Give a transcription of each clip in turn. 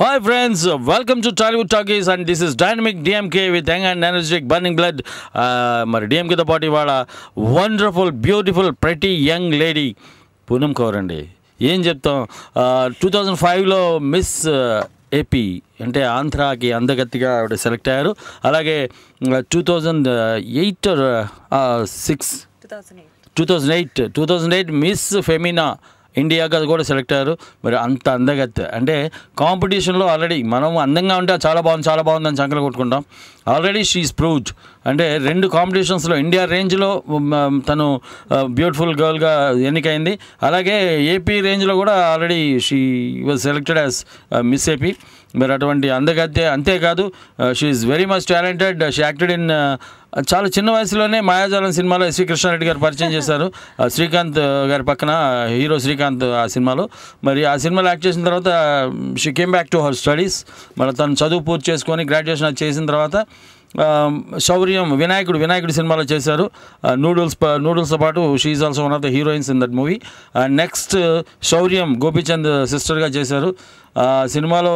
Hi friends, welcome to Tollywood Talkies and this is Dynamic DMK with young and energetic burning blood. మరి DMK తో పాటు ఇవాళ wonderful beautiful ప్రతి young lady Poonam Kaur అండి. ఏం చెప్తాం, 2005లో మిస్ ఏపీ అంటే ఆంధ్రాకి అందగత్తిగా ఆవిడ సెలెక్ట్ అయ్యారు. అలాగే 2008 మిస్ ఫెమినా ఇండియాగా కూడా సెలెక్ట్ అయ్యారు. మరి అంత అందగత్తె అంటే కాంపిటీషన్లో ఆల్రెడీ మనం అందంగా ఉంటే చాలా బాగుంది అని చంకలు కొట్టుకుంటాం. ఆల్రెడీ షీఈస్ ప్రూవ్డ్ అంటే 2 కాంపిటీషన్స్లో ఇండియా రేంజ్లో తను బ్యూటిఫుల్ గర్ల్గా ఎన్నికైంది. అలాగే ఏపీ రేంజ్లో కూడా already she was selected as miss AP. మరి అటువంటి అందగత్తె అంతేకాదు, she is very much talented. She acted in చాలా చిన్న వయసులోనే మాయాజాలం సినిమాలో ఎస్వి కృష్ణారెడ్డి గారు పరిచయం చేశారు. శ్రీకాంత్ గారి పక్కన హీరో శ్రీకాంత్ ఆ సినిమాలో. మరి ఆ సినిమాలో యాక్ట్ చేసిన తర్వాత she came back to her studies. మళ్ళీ తను చదువు పూర్తి చేసుకొని గ్రాడ్యుయేషన్ చేసిన తర్వాత శౌర్యం వినాయకుడు సినిమాలో చేశారు. నూడిల్స్తో పాటు she also one of the heroines in that movie. And next Souryam Gopichand సిస్టర్గా చేశారు. సినిమాలో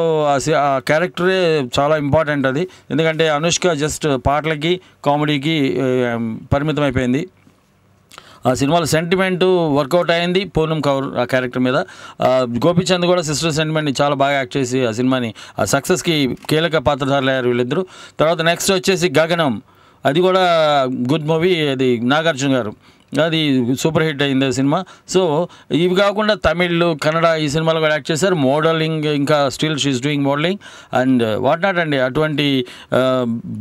ఆ క్యారెక్టరే చాలా ఇంపార్టెంట్ అది. ఎందుకంటే అనుష్క జస్ట్ పాటలకి కామెడీకి పరిమితం అయిపోయింది. ఆ సినిమాలో సెంటిమెంట్ వర్కౌట్ అయింది పూనం కౌర్ ఆ క్యారెక్టర్ మీద. గోపీచంద్ కూడా సిస్టర్ సెంటిమెంట్ని చాలా బాగా యాక్ట్ చేసి ఆ సినిమాని ఆ సక్సెస్కి కీలక పాత్రధారులు అయ్యారు వీళ్ళిద్దరూ. తర్వాత నెక్స్ట్ వచ్చేసి గగనం, అది కూడా గుడ్ మూవీ. అది నాగార్జున గారు, అది సూపర్ హిట్ అయింది సినిమా. సో ఇవి కాకుండా తమిళ్, కన్నడ ఈ సినిమాలో కూడా యాక్ట్ చేశారు. మోడలింగ్, ఇంకా still she's doing modelling and what not అండి. అటువంటి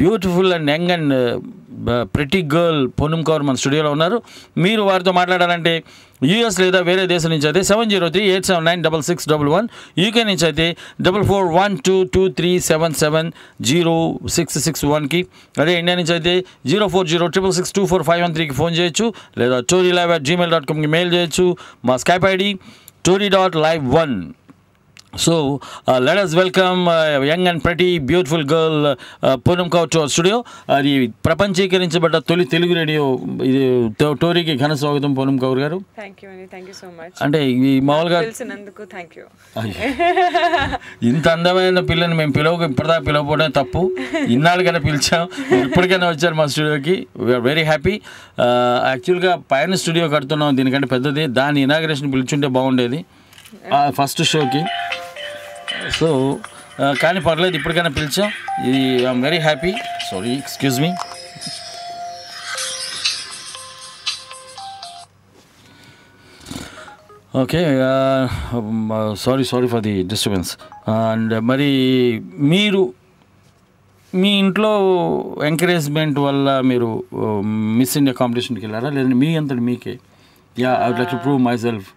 beautiful and young and pretty girl Poonam Kaur మన స్టూడియోలో ఉన్నారు. మీరు వారితో మాట్లాడాలంటే యూఎస్ లేదా వేరే దేశం నుంచి అయితే 703-879-6611, యూకే నుంచి అయితే 441223770661కి, అదే ఇండియా నుంచి అయితే 0406662451 ఫోన్ చేయొచ్చు, లేదా torylive@gmail.comకి మెయిల్ చేయొచ్చు. మా Skype ID tory.live1. So let us welcome young and pretty beautiful girl Poonam Kaur to our studio. అది ప్రపంచీకరించబడ్డ తొలి తెలుగు రేడియో టోరీకి ఘన స్వాగతం పూనం కౌర్ గారు. Thank you so much. అంటే ఈ మామూలుగా థ్యాంక్ యూ. ఇంత అందమైన పిల్లని మేము ఇప్పటిదాకా పిలవకపోవడం తప్పు. ఇన్నాళ్ళుగానే పిలిచాం, ఇప్పటికైనా వచ్చారు మా స్టూడియోకి. We are very happy. యాక్చువల్గా పైన స్టూడియో కడుతున్నాం, దీనికంటే పెద్దది. దాని ఇనాగ్రేషన్ పిలిచుంటే బాగుండేది ఫస్ట్ షోకి. సో కానీ పర్లేదు, ఇప్పటికైనా పిలిచాం. ఇది I'm very happy. Sorry, excuse me. Okay, sorry for the disturbance. And మరి మీరు మీ ఇంట్లో ఎంకరేజ్మెంట్ వల్ల మీరు మిస్ ఇండియా కాంపిటీషన్కి వెళ్ళారా, లేదంటే మీ అంతటి మీకే I would like to prove myself?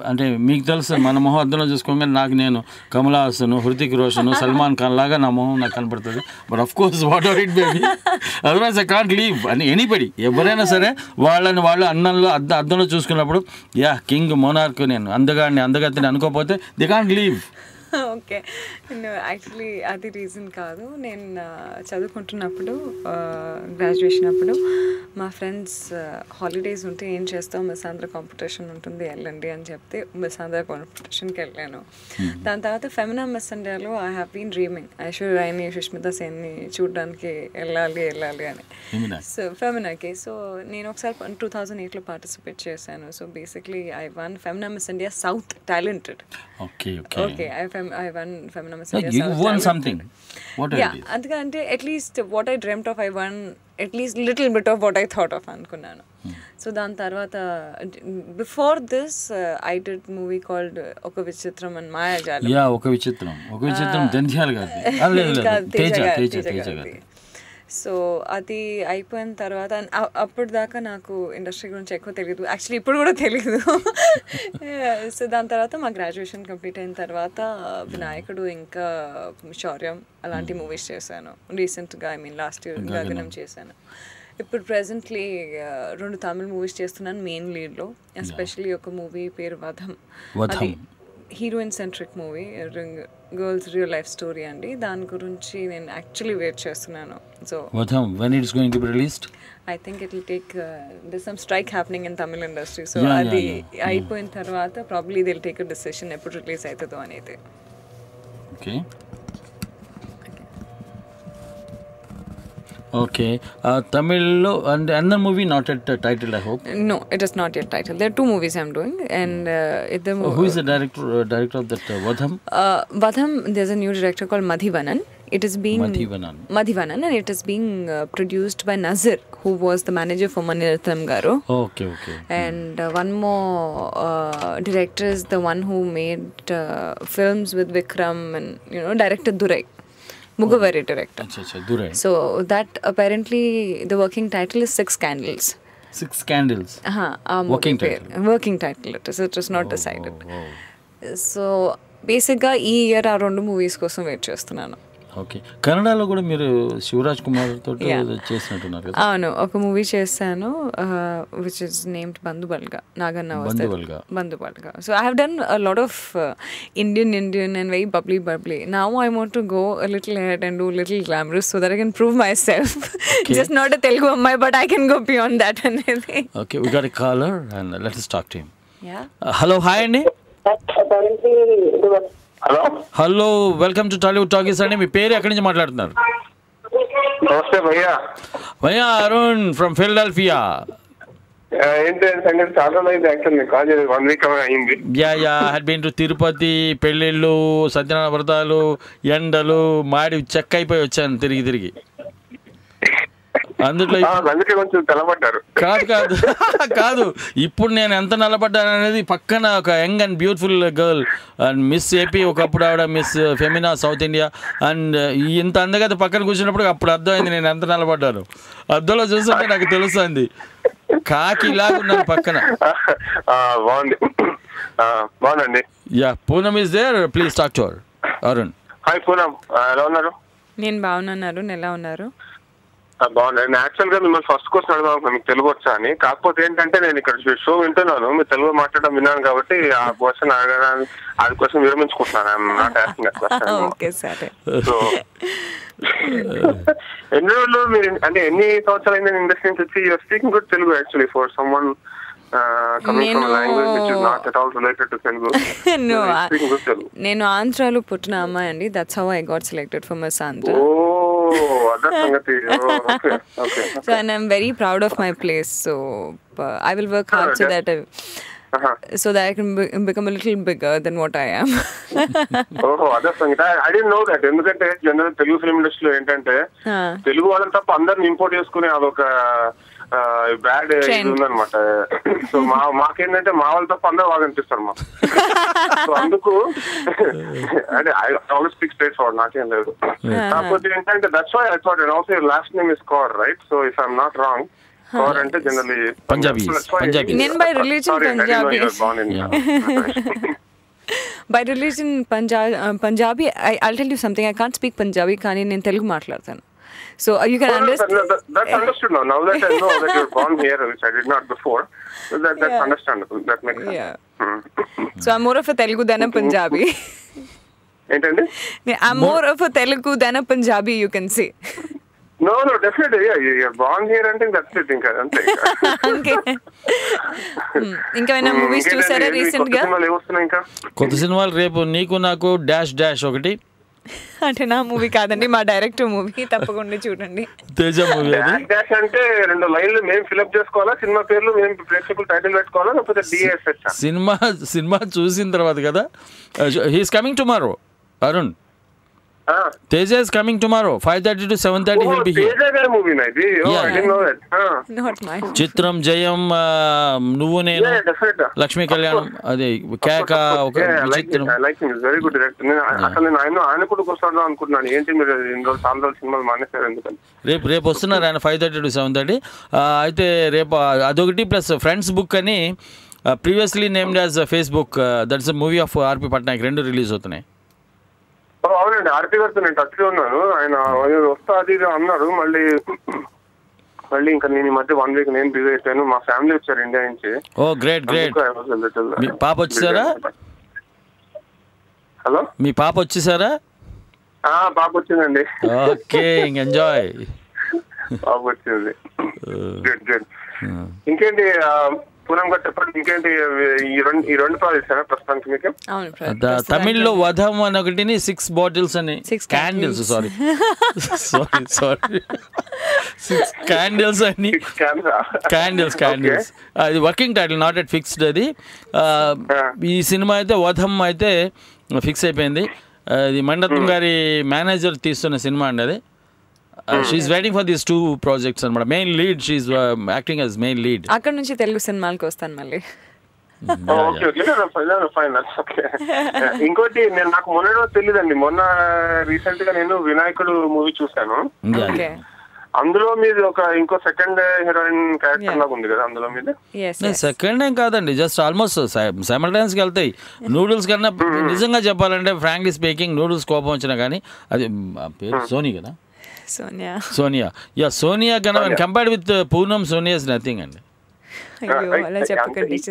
అంటే మీకు తెలుసు, మన మొహం అద్దంలో చూసుకోగానే నేను కమల్ హాసన్, హృతిక్ రోషన్, సల్మాన్ ఖాన్ లాగా నా మొహం నాకు కనపడుతుంది. But of course what ever it baby, otherwise I can't leave. అని ఎనీబడి, ఎవరైనా సరే వాళ్ళు అద్దంలో చూసుకున్నప్పుడు కింగ్ మోనార్క్ నేను అందగత్తెని అనుకోకపోతే they can't leave. Okay, actually అది రీజన్ కాదు. నేను చదువుకుంటున్నప్పుడు, గ్రాడ్యుయేషన్ అప్పుడు మా ఫ్రెండ్స్ హాలిడేస్ ఉంటే ఏం చేస్తాం, మిస్ ఆంధ్ర కాంపిటీషన్ ఉంటుంది వెళ్ళండి అని చెప్తే మిస్ ఆంధ్ర కాంపిటీషన్కి వెళ్ళాను. దాని తర్వాత ఫెమినా మిస్ ఇండియాలో ఐ హ్యావ్ బీన్ డ్రీమింగ్ ఐశ్వర్యరాయ్ని, సుష్మితా సేన్ని చూడడానికి వెళ్ళాలి అని. సో ఫెమినాకి నేను ఒకసారి 2008లో పార్టిసిపేట్ చేశాను. So basically I won Femina Miss India South talented. I won Femina Miss India. You won something. What is it? Andukante at least what I dreamt of, I won at least little bit of what I thought of అనుకున్నాను. So దాని తర్వాత before this I did movie called ఒక విచిత్రం and మాయాజాలం. ఒక విచిత్రం జంధ్యాల గారిది. So అది అయిపోయిన తర్వాత అప్పుడు దాకా నాకు ఇండస్ట్రీ గురించి ఎక్కువ తెలియదు, యాక్చువల్లీ ఇప్పుడు కూడా తెలియదు. సో దాని తర్వాత మా గ్రాడ్యుయేషన్ కంప్లీట్ అయిన తర్వాత వినాయకుడు, ఇంకా శౌర్యం అలాంటి మూవీస్ చేశాను రీసెంట్గా. లాస్ట్ ఇయర్ గగనం చేశాను. ఇప్పుడు ప్రెజెంట్లీ 2 తమిళ్ మూవీస్ చేస్తున్నాను మెయిన్ లీడ్లో. ఎస్పెషలీ ఒక మూవీ పేరు Vadham, heroine centric movie, girls real life story అండి. దాని గురించి నేను యాక్చువల్లీ వెయిట్ చేస్తున్నాను. So when it is going to be released? I think it will take there's some strike happening in Tamil industry. So అది అయిపోయిన తర్వాత probably they'll take a decision ఎప్పుడు release అవుతుందో అనేది. ఓకే ఓకే తమిళ్లో and another movie not yet titled, I hope. No, it is not yet titled. There are 2 movies I'm doing, and Who is the director of that Vadham? Vadham, there's a new director called Madhivanan. It is being Madhivanan, and it is being produced by Nazir, who was the manager for Maniratnam Garu. Okay. And one more director is the one who made films with Vikram and directed Durai. Mugavari director. Durai. So that apparently the working title is 6 Candles. 6 Candles. Working title. Working title it is. It is not decided. So basically ఈ year ఆ 2 movies కోసం wait చేస్తున్నాను. Okay. కన్నడలో కూడా మీరు శివరాజ్ కుమార్ తోటి చేసినట్టున్నారు కదా? అవును, ఒక మూవీ చేశాను విచ్ ఇస్ నేమ్డ్ బంధుబల్గా. నాగన్న బంధుబల్గా. So I have done a lot of Indian and very bubbly. Now I want to go a little head and do little glamorous so that I can prove myself. Just not a Telugu అమ్మాయి, but I can go beyond that అనేది. Okay, we got a caller and let us talk to him. Hello, hi అండి. Hello, welcome to Tollywood talkies అండి. మీ పేరు ఎక్కడి నుంచి మాట్లాడుతున్నారు? నమస్తే భయ్యా. భయ్యా అరుణ్ ఫ్రమ్ ఫిలడెల్ఫియా. ఏంటి సంగతి? చాలా అయింది యాక్చువల్లీ, కాల్ చేసి 1 week అయింది. Yeah had been to Tirupati. పెళ్ళిళ్ళు, సత్యనారాయణ వ్రతాలు, ఎండలు మాడి చెక్క అయిపోయి వచ్చాను తిరిగి. అందులో అందుకే కొంచెం తెల్లబడ్డారు. కాదు ఇప్పుడు నేను ఎంత నిలబడ్డాను అనేది పక్కన ఒక young and beautiful girl and miss AP, ఒకప్పుడు ఆవిడ miss Femina south India, and ఇంత అందగత పక్కన కూర్చున్నప్పుడు అప్పుడు అర్థమైంది నేను ఎంత నిలబడ్డాను. అద్దంలో చూస్తుంటే నాకు తెలుస్తుంది కాకి ఇలాగా ఉన్నాను పక్కన. బాగుందండి. Yeah, Poonam is there, please talk to her. Arun. Hi Poonam, ఎలా ఉన్నారు? నేను బాగున్నాను. అరుణ్ ఎలా ఉన్నారు? బాగున్నాను. నేను యాక్చువల్ గా మిమ్మల్ని ఫస్ట్ క్వశ్చన్ అడగాను, మీకు తెలుగు వచ్చా అని. కాకపోతే ఏంటంటే నేను ఇక్కడ షో వింటున్నాను, మీరు తెలుగు మాట్లాడడం విన్నాను కాబట్టి ఆ క్వశ్చన్ అడగడానికి అది క్వశ్చన్ విరమించుకుంటున్నాను. సో ఎన్ని రోజులు మీరు అంటే ఎన్ని సంవత్సరాలు అయింది ఇండస్ట్రీ నుంచి వచ్చి? You are speaking good Telugu actually for someone coming from a language which is not at all related to Telugu. No, నేను ఆంధ్రాలో పుట్టిన అమ్మాయి అండి. That's how I got selected for Miss Andhra. Oh, అదే సంగతి. Okay. So and I'm very proud of my place. So I will work hard so that I can become a little bigger than what I am. అదే సంగతి. I didn't know that. ఎందుకంటే general Telugu film ఇండస్ట్రీలో ఏంటంటే తెలుగు వాళ్ళని తప్ప అందరిని import చేసుకుని అదొక బ్యాడ్ ఉందన్నమాట. సో మాకేంటంటే మా వాళ్ళు తప్ప అందరూ బాగా అనిపిస్తారు మాకు. సో అందుకు అంటే I always speak straight forward, నాకేం లేదు. కాకపోతే ఏంటంటే that's why I thought and also your last name is Kaur, right? So if I'm not wrong, Kaur అంటే జనరల్లీ పంజాబీ. నేను by religion Punjabi. By religion Punjabi, I'll tell you something. I can't speak Punjabi, కానీ నేను తెలుగు మాట్లాడతాను. So you can understand. That's understood now. Now that I know that you're born here, which I did not before, that's understandable. That makes sense. Yeah. So I'm more of a Telugu than a Punjabi. Entandi? I'm more of a Telugu than a Punjabi, you can say. No, definitely. Yeah, you're born here and that's it. Ante. Okay. ఇంకా ఏమైనా movies చూసారా recent గా? కొత్త సినిమాలు రేపు నీకు నాకు dash ఒకటి. అంటే నా మూవీ కాదండి, మా డైరెక్టర్ మూవీ, తప్పకుండా చూడండి. తేజ మూవీ. డాష్ అంటే 2 లైన్లు మేము ఫిల్అప్ చేసుకోవాలా? సినిమా పేర్లు మేము ప్రేక్షకులు టైటిల్ పెట్టుకోవాలా? లేకపోతే డిఎస్ఎస్? సినిమా చూసిన తర్వాత కదా. He's coming tomorrow, Arun. Teja is coming tomorrow 5:30 to 7:30. He'll be here. Teja garu movie na idi. Oh, I didn't know that. Not mine. Chitram Jayam Nuvu Nenu. Yeah, definitely. Lakshmi Kalyanam ade Kaka oka Chitram. I like him. He's very good director. Asalu nenu ayana kudu kostadu anukuntunanu. Enti meer indro saandal cinema manesaru endukani. రేపు వస్తున్నారు ఆయన 5:30 to 7:30. అయితే రేపు అదొకటి plus friends book అని previously named as Facebook, that's a movie of RP Patnaik. 2 release అవుతున్నాయి. అవునండి, ఆర్పి గారితో నేను టచ్ లో ఉన్నాను. ఆయన వస్తా అది అన్నారు. మళ్ళీ ఇంకా నేను ఈ మధ్య 1 week నేను బిజీ అయిపోయాను. మా ఫ్యామిలీ వచ్చారు ఇండియా నుంచి. ఓ గ్రేట్. మీ పాప వచ్చేసారా? హలో, మీ పాప వచ్చేసారా? పాప వచ్చిందండి. Okay, enjoy. పాప వచ్చింది. గుడ్. ఇంకేంటి పూనం గారు చెప్పండి, ఇంకేంటి ఈ రెండు ప్రాజెక్ట్స్ ప్రస్తుతానికి మీకు? అవును, తమిళ్లో వధం అని ఒకటిని 6 బాటిల్స్ అని క్యాండిల్స్, సారీ 6 క్యాండిల్స్ అని క్యాండిల్స్ అది working title, not at fixed. అది ఈ సినిమా అయితే వధం అయితే ఫిక్స్ అయిపోయింది. అది మణిరత్నం గారి మేనేజర్ తీస్తున్న సినిమా అండి అది. She is waiting for these 2 projects అనమాట. Main lead, she is acting as main lead. అక్కడ నుంచి తెలుగు సినిమాలకు వస్తాను మళ్ళీ. ఇంకోటి నాకు మొన్న తెలియదండి, మొన్న రీసెంట్ గా నేను వినాయకుడు మూవీ చూసాను. అందులో మీది ఇంకో సెకండ్ హీరోయిన్ క్యారెక్టర్ లాగా ఉంది కదా అందులో మీద. సెకండ్ ఏం కాదండి, జస్ట్ ఆల్మోస్ట్ సైమల్టైనస్ గా వెళ్తాయి. నూడిల్స్ కన్నా నిజంగా చెప్పాలంటే ఫ్రాంక్లీ స్పీకింగ్ నూడిల్స్ కోపం వచ్చినా కానీ అది పేరు సోనీ కదా, సోనియా. యా, సోనియా కన్నా compared with Poonam, Sonia is nothing అండి.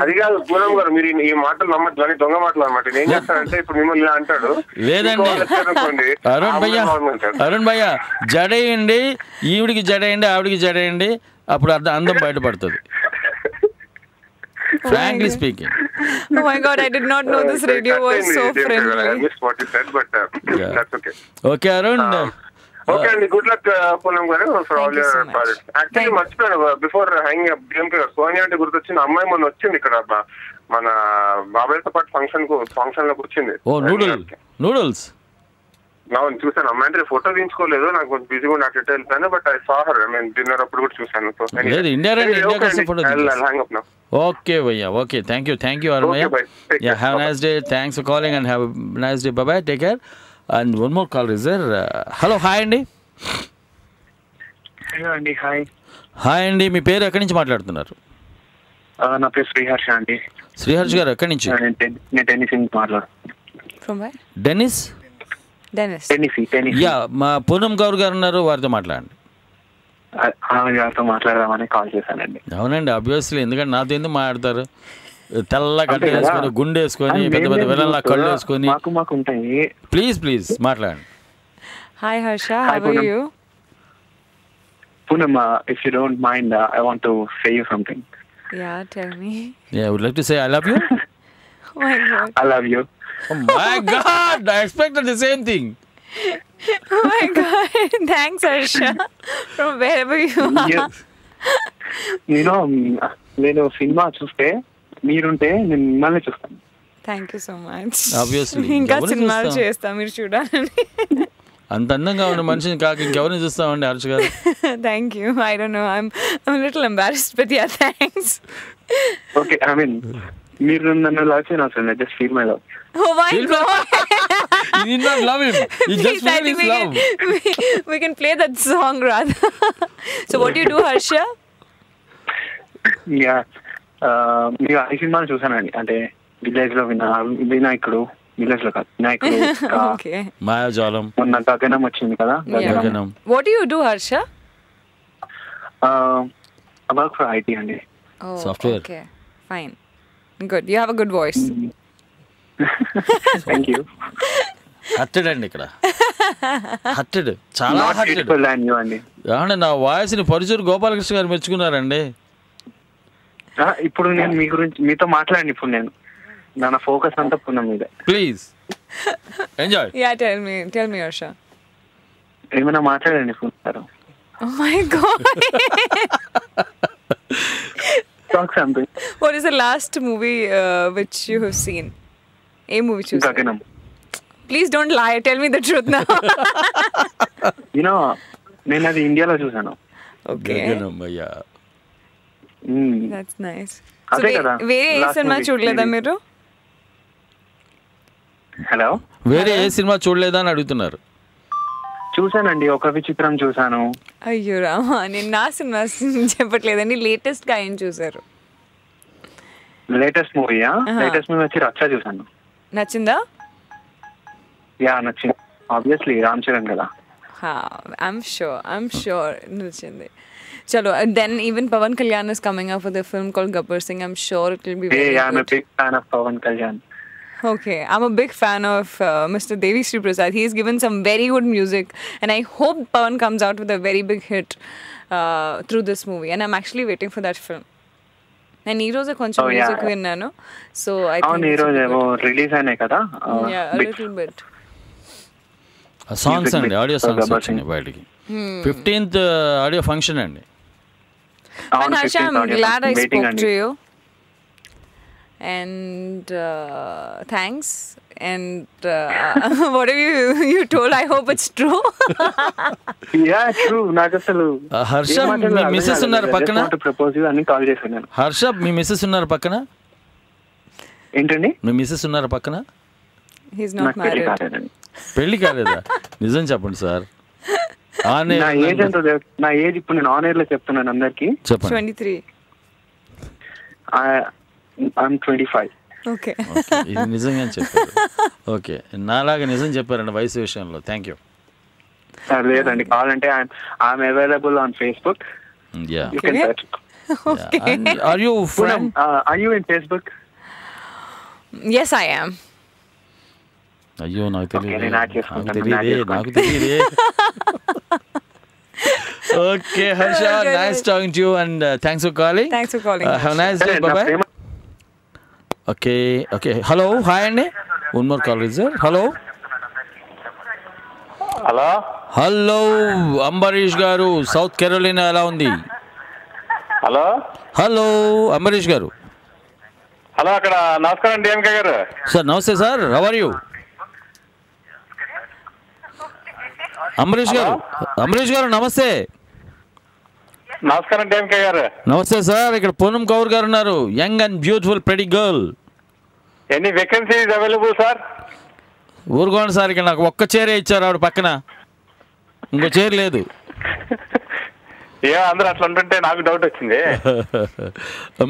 అది కాదు పూనం గారు, మీరు ఈ మాటలు నమ్మట్లేదు అని దొంగ మాటలు అనమాట. ఏం చేస్తారంటే ఇప్పుడు మిమ్మల్ని ఇలా అంటాడు. లేదండి అరుణ్ భయ్య, జడేయండి, ఈవిడికి జడేయండి, ఆవిడికి జడేయండి, అప్పుడు అందం బయటపడుతుంది. Frankly speaking. Oh my God, I did not know this radio was so friendly. I missed what you said, but that's okay. Okay, Arun. Okay అండి, గుడ్ లక్ పూనం గారు for all your projects. Actually మర్చిపోయాను, before hanging up DMK గారు, సోనియా అంటే గుర్తొచ్చింది. అమ్మాయి మొన్న వచ్చింది ఇక్కడ మన బాబాయ్తో పాటు ఫంక్షన్ లోకి వచ్చింది. ఓ నూడిల్స్ అవును చూసాను. అమ్మాయి అంటే ఫోటో తీయించుకోలేదు, నాకు కొంచెం బిజీగా ఉండి అట్లా వెళ్ళిపోయాను. But I saw her, I mean dinner అప్పుడు కూడా చూసాను. ఓకే భయ్యా, ఓకే, థ్యాంక్ యూ అరుణ్ భయ్యా. Yeah, have a nice day. Thanks for calling and have a nice day. Bye bye, take care. And one more call is there. Hello, hi అండి. Hello అండి, hi. Hi అండి, మీ పేరు ఎక్కడి నుంచి మాట్లాడుతున్నారు? నా పేరు శ్రీహర్ష అండి. శ్రీహర్ష గారు ఎక్కడి నుంచి? నేను టెన్నిస్ నుంచి మాట్లాడుతున్నాను. డెన్నిస్. యా, మా పూనం గౌర్ గారు ఉన్నారు, వారితో మాట్లాడండి. గారితో మాట్లాడదామని కాల్ చేశానండి. అవునండి, అబ్వియస్లీ, ఎందుకంటే నాతో ఎందుకు మాట్లాడతారు? తెల్ల గడ్డ వేసుకొని, గుండె వేసుకొని, పెద్ద పెద్ద వెళ్ళలా కళ్ళు వేసుకొని. మాకు ఉంటాయి. ప్లీజ్ మాట్లాడండి. Hi Harsha, how are you? Poonam, if you don't mind, I want to say you something. Yeah, tell me. Yeah, I would like to say I love you. Oh my God. I love you. Oh my God, I expected the same thing. Oh my God, thanks Harsha, from wherever you are. You know, నేను cinema చూస్తే మీరుంటే నేను మిమ్మల్ని చూస్తాను. Thank you so much. Obviously. ఇంకా సినిమాలు చేస్తా, మీరు చూడాలని. అంత అందంగా ఉన్న మనిషిని కాక ఇంకెవరిని చూస్తామండి హర్ష గారు? Thank you. I don't no, I'm little embarrassed, but yeah thanks. Okay, I mean మీరు నన్ను లవ్ చేయనవసరం లేదు, just feel my love. Oh my God. You did not love him. You just feel his love. We can play that song rather. So what do you do, Harsha? Yeah, మీరు ఈ సినిమాలు చూసానండి. అంటే village లో వినాయకుడు, village లో కాదు, వినాయకుడు, మాయాజాలం, మొన్న గగనం వచ్చింది కదా, గగనం. What do you do, Harsha? I work for IT అండి. Oh, software. Okay, fine, good. You have a good voice. Thank you. హట్టెడ్ అండి ఇక్కడ, హట్టెడ్, చాలా హట్టెడ్ అండి. నా వాయిస్ని పరుచూరు గోపాలకృష్ణ గారు మెచ్చుకున్నారండి. ఇప్పుడు నేను మీ గురించి మీతో మాట్లాడండి. ఇప్పుడు నేను నా ఫోకస్ అంతా పుణ్యం మీద. Please enjoy. Yeah, tell me Harsha. ఏమైనా మాట్లాడండి పుణ్యం. Oh my God. Talk something. What is the last movie which you have seen? A movie choose. Gaganam. Please don't lie. Tell me the truth now. You know, నేను అది ఇండియాలో చూసాను. Okay. భయ్యా. That's nice. అదే కదా. వేరే ఏ cinema చూడలేదా మీరు? హలో, వేరే ఏ సినిమా చూడలేదా అని అడుగుతున్నారు. చూసానండి, ఒక విచిత్రం చూసాను. అయ్యో రామా, నేను నా సినిమా చెప్పట్లేదండి. లేటెస్ట్ గా ఏం చూసారు? లేటెస్ట్ మూవీయా? లేటెస్ట్ మూవీ వచ్చి రచ్చ చూసాను. నచ్చిందా? యా, నచ్చింది. ఆబ్వియస్లీ రామ్ చరణ్ కదా. I'm sure నచ్చింది. Chalo, then even Pawan Kalyan is coming up with a film called Gabbar Singh. I'm sure it will be very good. I'm a big fan of Pawan Kalyan. Okay, I'm a big fan of Mr. Devi Sri Prasad. He's given some very good music, and I hope Pawan comes out with a very big hit through this movie. And I'm actually waiting for that film. నేను ఈ రోజే కొంచెం music విన్నాను. So I అవును, ఈ రోజు ఏమో release అయినాయి కదా లిటిల్ బిట్ సాంగ్స్ అండి, ఆడియో సాంగ్స్ వచ్చినాయి బయటికి. 15th ఆడియో ఫంక్షన్ అండి. And Harsha, I'm glad I spoke to you. And thanks. And whatever you told, I hope it's true. Yeah, true. నాకు అసలు హర్ష మీ మిస్సెస్ ఉన్నారు పక్కన? ప్రపోజ్ అని కాల్ చేశాను. హర్ష మీ మిస్సెస్ ఉన్నారు పక్కన? ఏంటండి? మీ మిస్సెస్ ఉన్నారు పక్కన? He's not married. పెళ్లి కాలేదా? నిజం చెప్పండి సార్. నా ఏజ్ ఎంత? నా ఏజ్ ఇప్పుడు నేను ఆన్ ఎయిర్ లో చెప్తున్నాను అందరికి. చెప్పండి. 23. I'm 25. ఓకే, ఇది నిజంగా చెప్పారు. ఓకే, నాలాగా నిజం చెప్పారండి వయసు విషయంలో. Thank you. లేదండి, కావాలంటే I'm available on Facebook. Yeah. You can search. Okay. Are you friend? Are you in Facebook? Yes, I am. అయ్యో నాకు తెలియదు. నాకు తెలియదే. Okay Harsha, nice talking to you and thanks for calling. Thanks for calling. Have a nice day. Bye bye. Okay okay, hello, hi అండి. One more call is there. Hello hello hello, Ambarish garu, South Carolina ఎలా ఉంది? Hello hello Ambarish గారు. Hello, అక్కడ నమస్కారం DMK గారు. Sir నమస్తే sir, how are you? Ambarish గారు, అంబరీష్ గారు నమస్తే. నమస్కారం డిఎంకే గారు. నమస్తే సార్, ఇక్కడ పూనం కౌర్ గారు ఉన్నారు, young and beautiful pretty girl. Any vacancies available sir? ఊరుకోండి సార్, ఇక్కడ నాకు ఒక్క చైరే ఇచ్చారు, ఆవిడ పక్కన ఇంకో చైర్ లేదు. ఏ అందరూ అట్లా ఉంటుంటే నాకు డౌట్ వచ్చింది.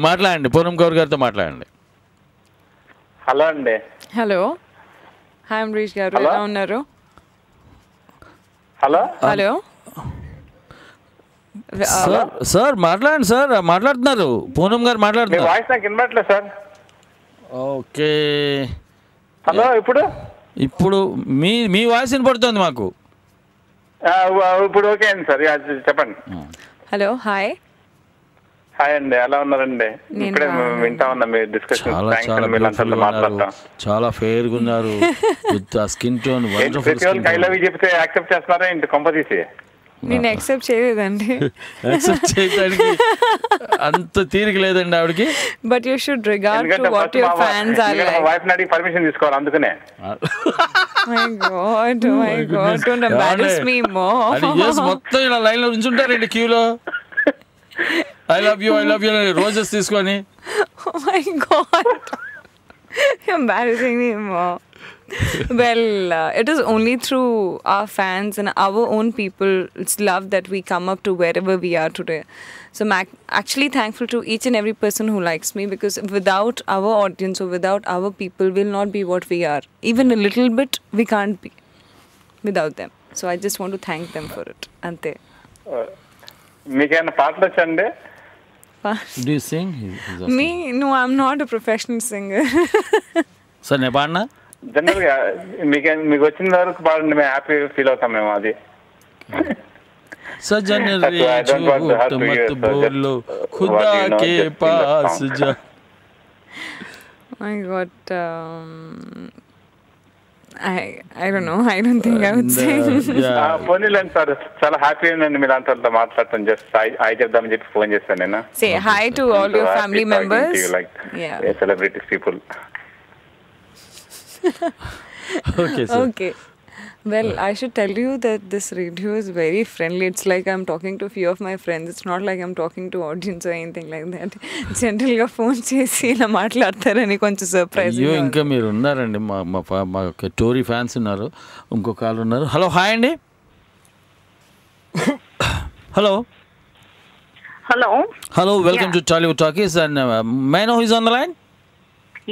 మాట్లాడండి, పూనం కౌర్ గారితో మాట్లాడండి. హలో అండి. హలో, హాయ్ అంబరీష్ గారు, ఎలా ఉన్నారు? హలో హలో సార్ మాట్లాడండి సార్, మాట్లాడుతున్నారు, పూనం గారు మీ మాట్లాడుతున్నారు. వాయిస్ నాకు వినట్లేదు సార్. ఓకే, హలో, ఇప్పుడు మీ వాయిస్ వినపడుతుంది మాకు. ఇప్పుడు ఓకే అండి సార్, చెప్పండి. Hello, hi. హాయ్ అండి, ఎలా ఉన్నారండి? ఇప్పుడే వింటా ఉన్నా మీ డిస్కషన్. మాట్లాడతాం. చాలా ఫెయిర్ గా ఉన్నారు, విత్ స్కిన్ టోన్ వండర్ఫుల్. ప్రతి వాళ్ళకి ఐ లవ్ యూ చెప్తే యాక్సెప్ట్ చేస్తున్నారా ఇంటి కొంప తీసి? నేను యాక్సెప్ట్ చేయలేదండి. యాక్సెప్ట్ చేయడానికి అంత తీరిక లేదండి ఆవిడకి. But you should regard to what your fans are like. Wife ని అడిగి పర్మిషన్ తీసుకోవాలి, అందుకనే. My god, don't embarrass me more. అది yes, మొత్తం ఇలా లైన్ లో ఉంచుంటారండి క్యూలో. ఐ లవ్ యూ రోజెస్ తీసుకొని. Oh my God, embarrassing me more. Well, it is only through our fans and our own people's love that we come up to wherever we are today. So I'm actually thankful to each and every person who likes me, because without our audience or without our people, we'll not be what we are. Even a little bit, we can't be without them. So I just want to thank them for it. Ante. మీకేమైనా పాటలు వచ్చండి? Do you sing? Me? No, I'm not a professional singer. Sir నేను పాడినా? General గా మీకు వచ్చిన వరకు పాడండి, మేము హ్యాపీ ఫీల్ అవుతాం మేము. అది सजन रे झूठ मत बोलो खुदा के पास जा. I got I don't know. I don't think I would sing. పోనీలేండి సార్, చాలా హ్యాపీ అండి మీరు అంతా మాట్లాడతాం. జస్ట్ హాయ్ చెప్దామని చెప్పి ఫోన్ చేస్తాను నేను. Say hi to all your family members. Yeah, celebrities people. Okay, sir. Okay. Well, I should tell you that this radio is very friendly. It's like I'm talking to a few of my friends. It's not like I'm talking to audience or anything like that. Generally, phone చేసి ఇలా మాట్లాడతారని కొంచెం surprise. అయ్యో, ఇంకా మీరు ఉన్నారండి, మా Tori fans ఉన్నారు. ఇంకో కాల్ ఉన్నారు. హలో, హాయ్ అండి. Hello hello, welcome to Tollywood Talkies. And may know who is on the line?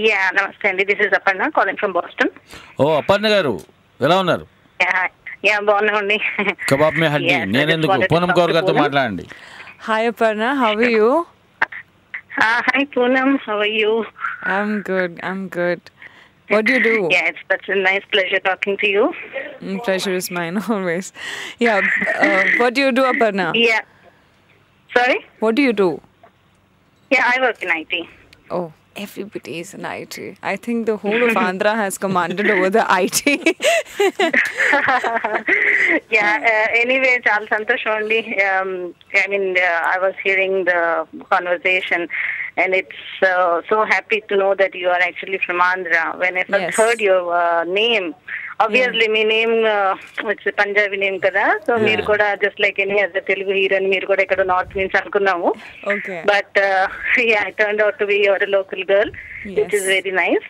Yeah, నమస్తే అండి. This is Aparna calling from Boston. Oh Aparna garu, ఎలా ఉన్నారు? యా, బాగున్నామండి. కబాబ్ మే హడ్డీ. నేనెందుకు, పూనం కౌర్ గారితో మాట్లాడండి. Hi Aparna, how are you? Hi Poonam, how are you? I'm good. What do you do? Yeah, it's such a nice pleasure talking to you. Pleasure is mine always. Yeah, what do you do, Aparna? Yeah. Sorry? What do you do? Yeah, I work in IT. Oh, everybody is in IT. I think the whole of Andhra has commanded over the IT. Anyway, చాలా సంతోషం అండి. I mean, I was hearing the conversation and it's so happy to know that you are actually from Andhra. When I first heard your name, obviously me name it's Punjabi name కదా, so మీరు కూడా just like any other Telugu heroine మీరు కూడా ఇక్కడ north నుంచి అనుకున్నాము. But I turned out to be your local girl, which is very nice.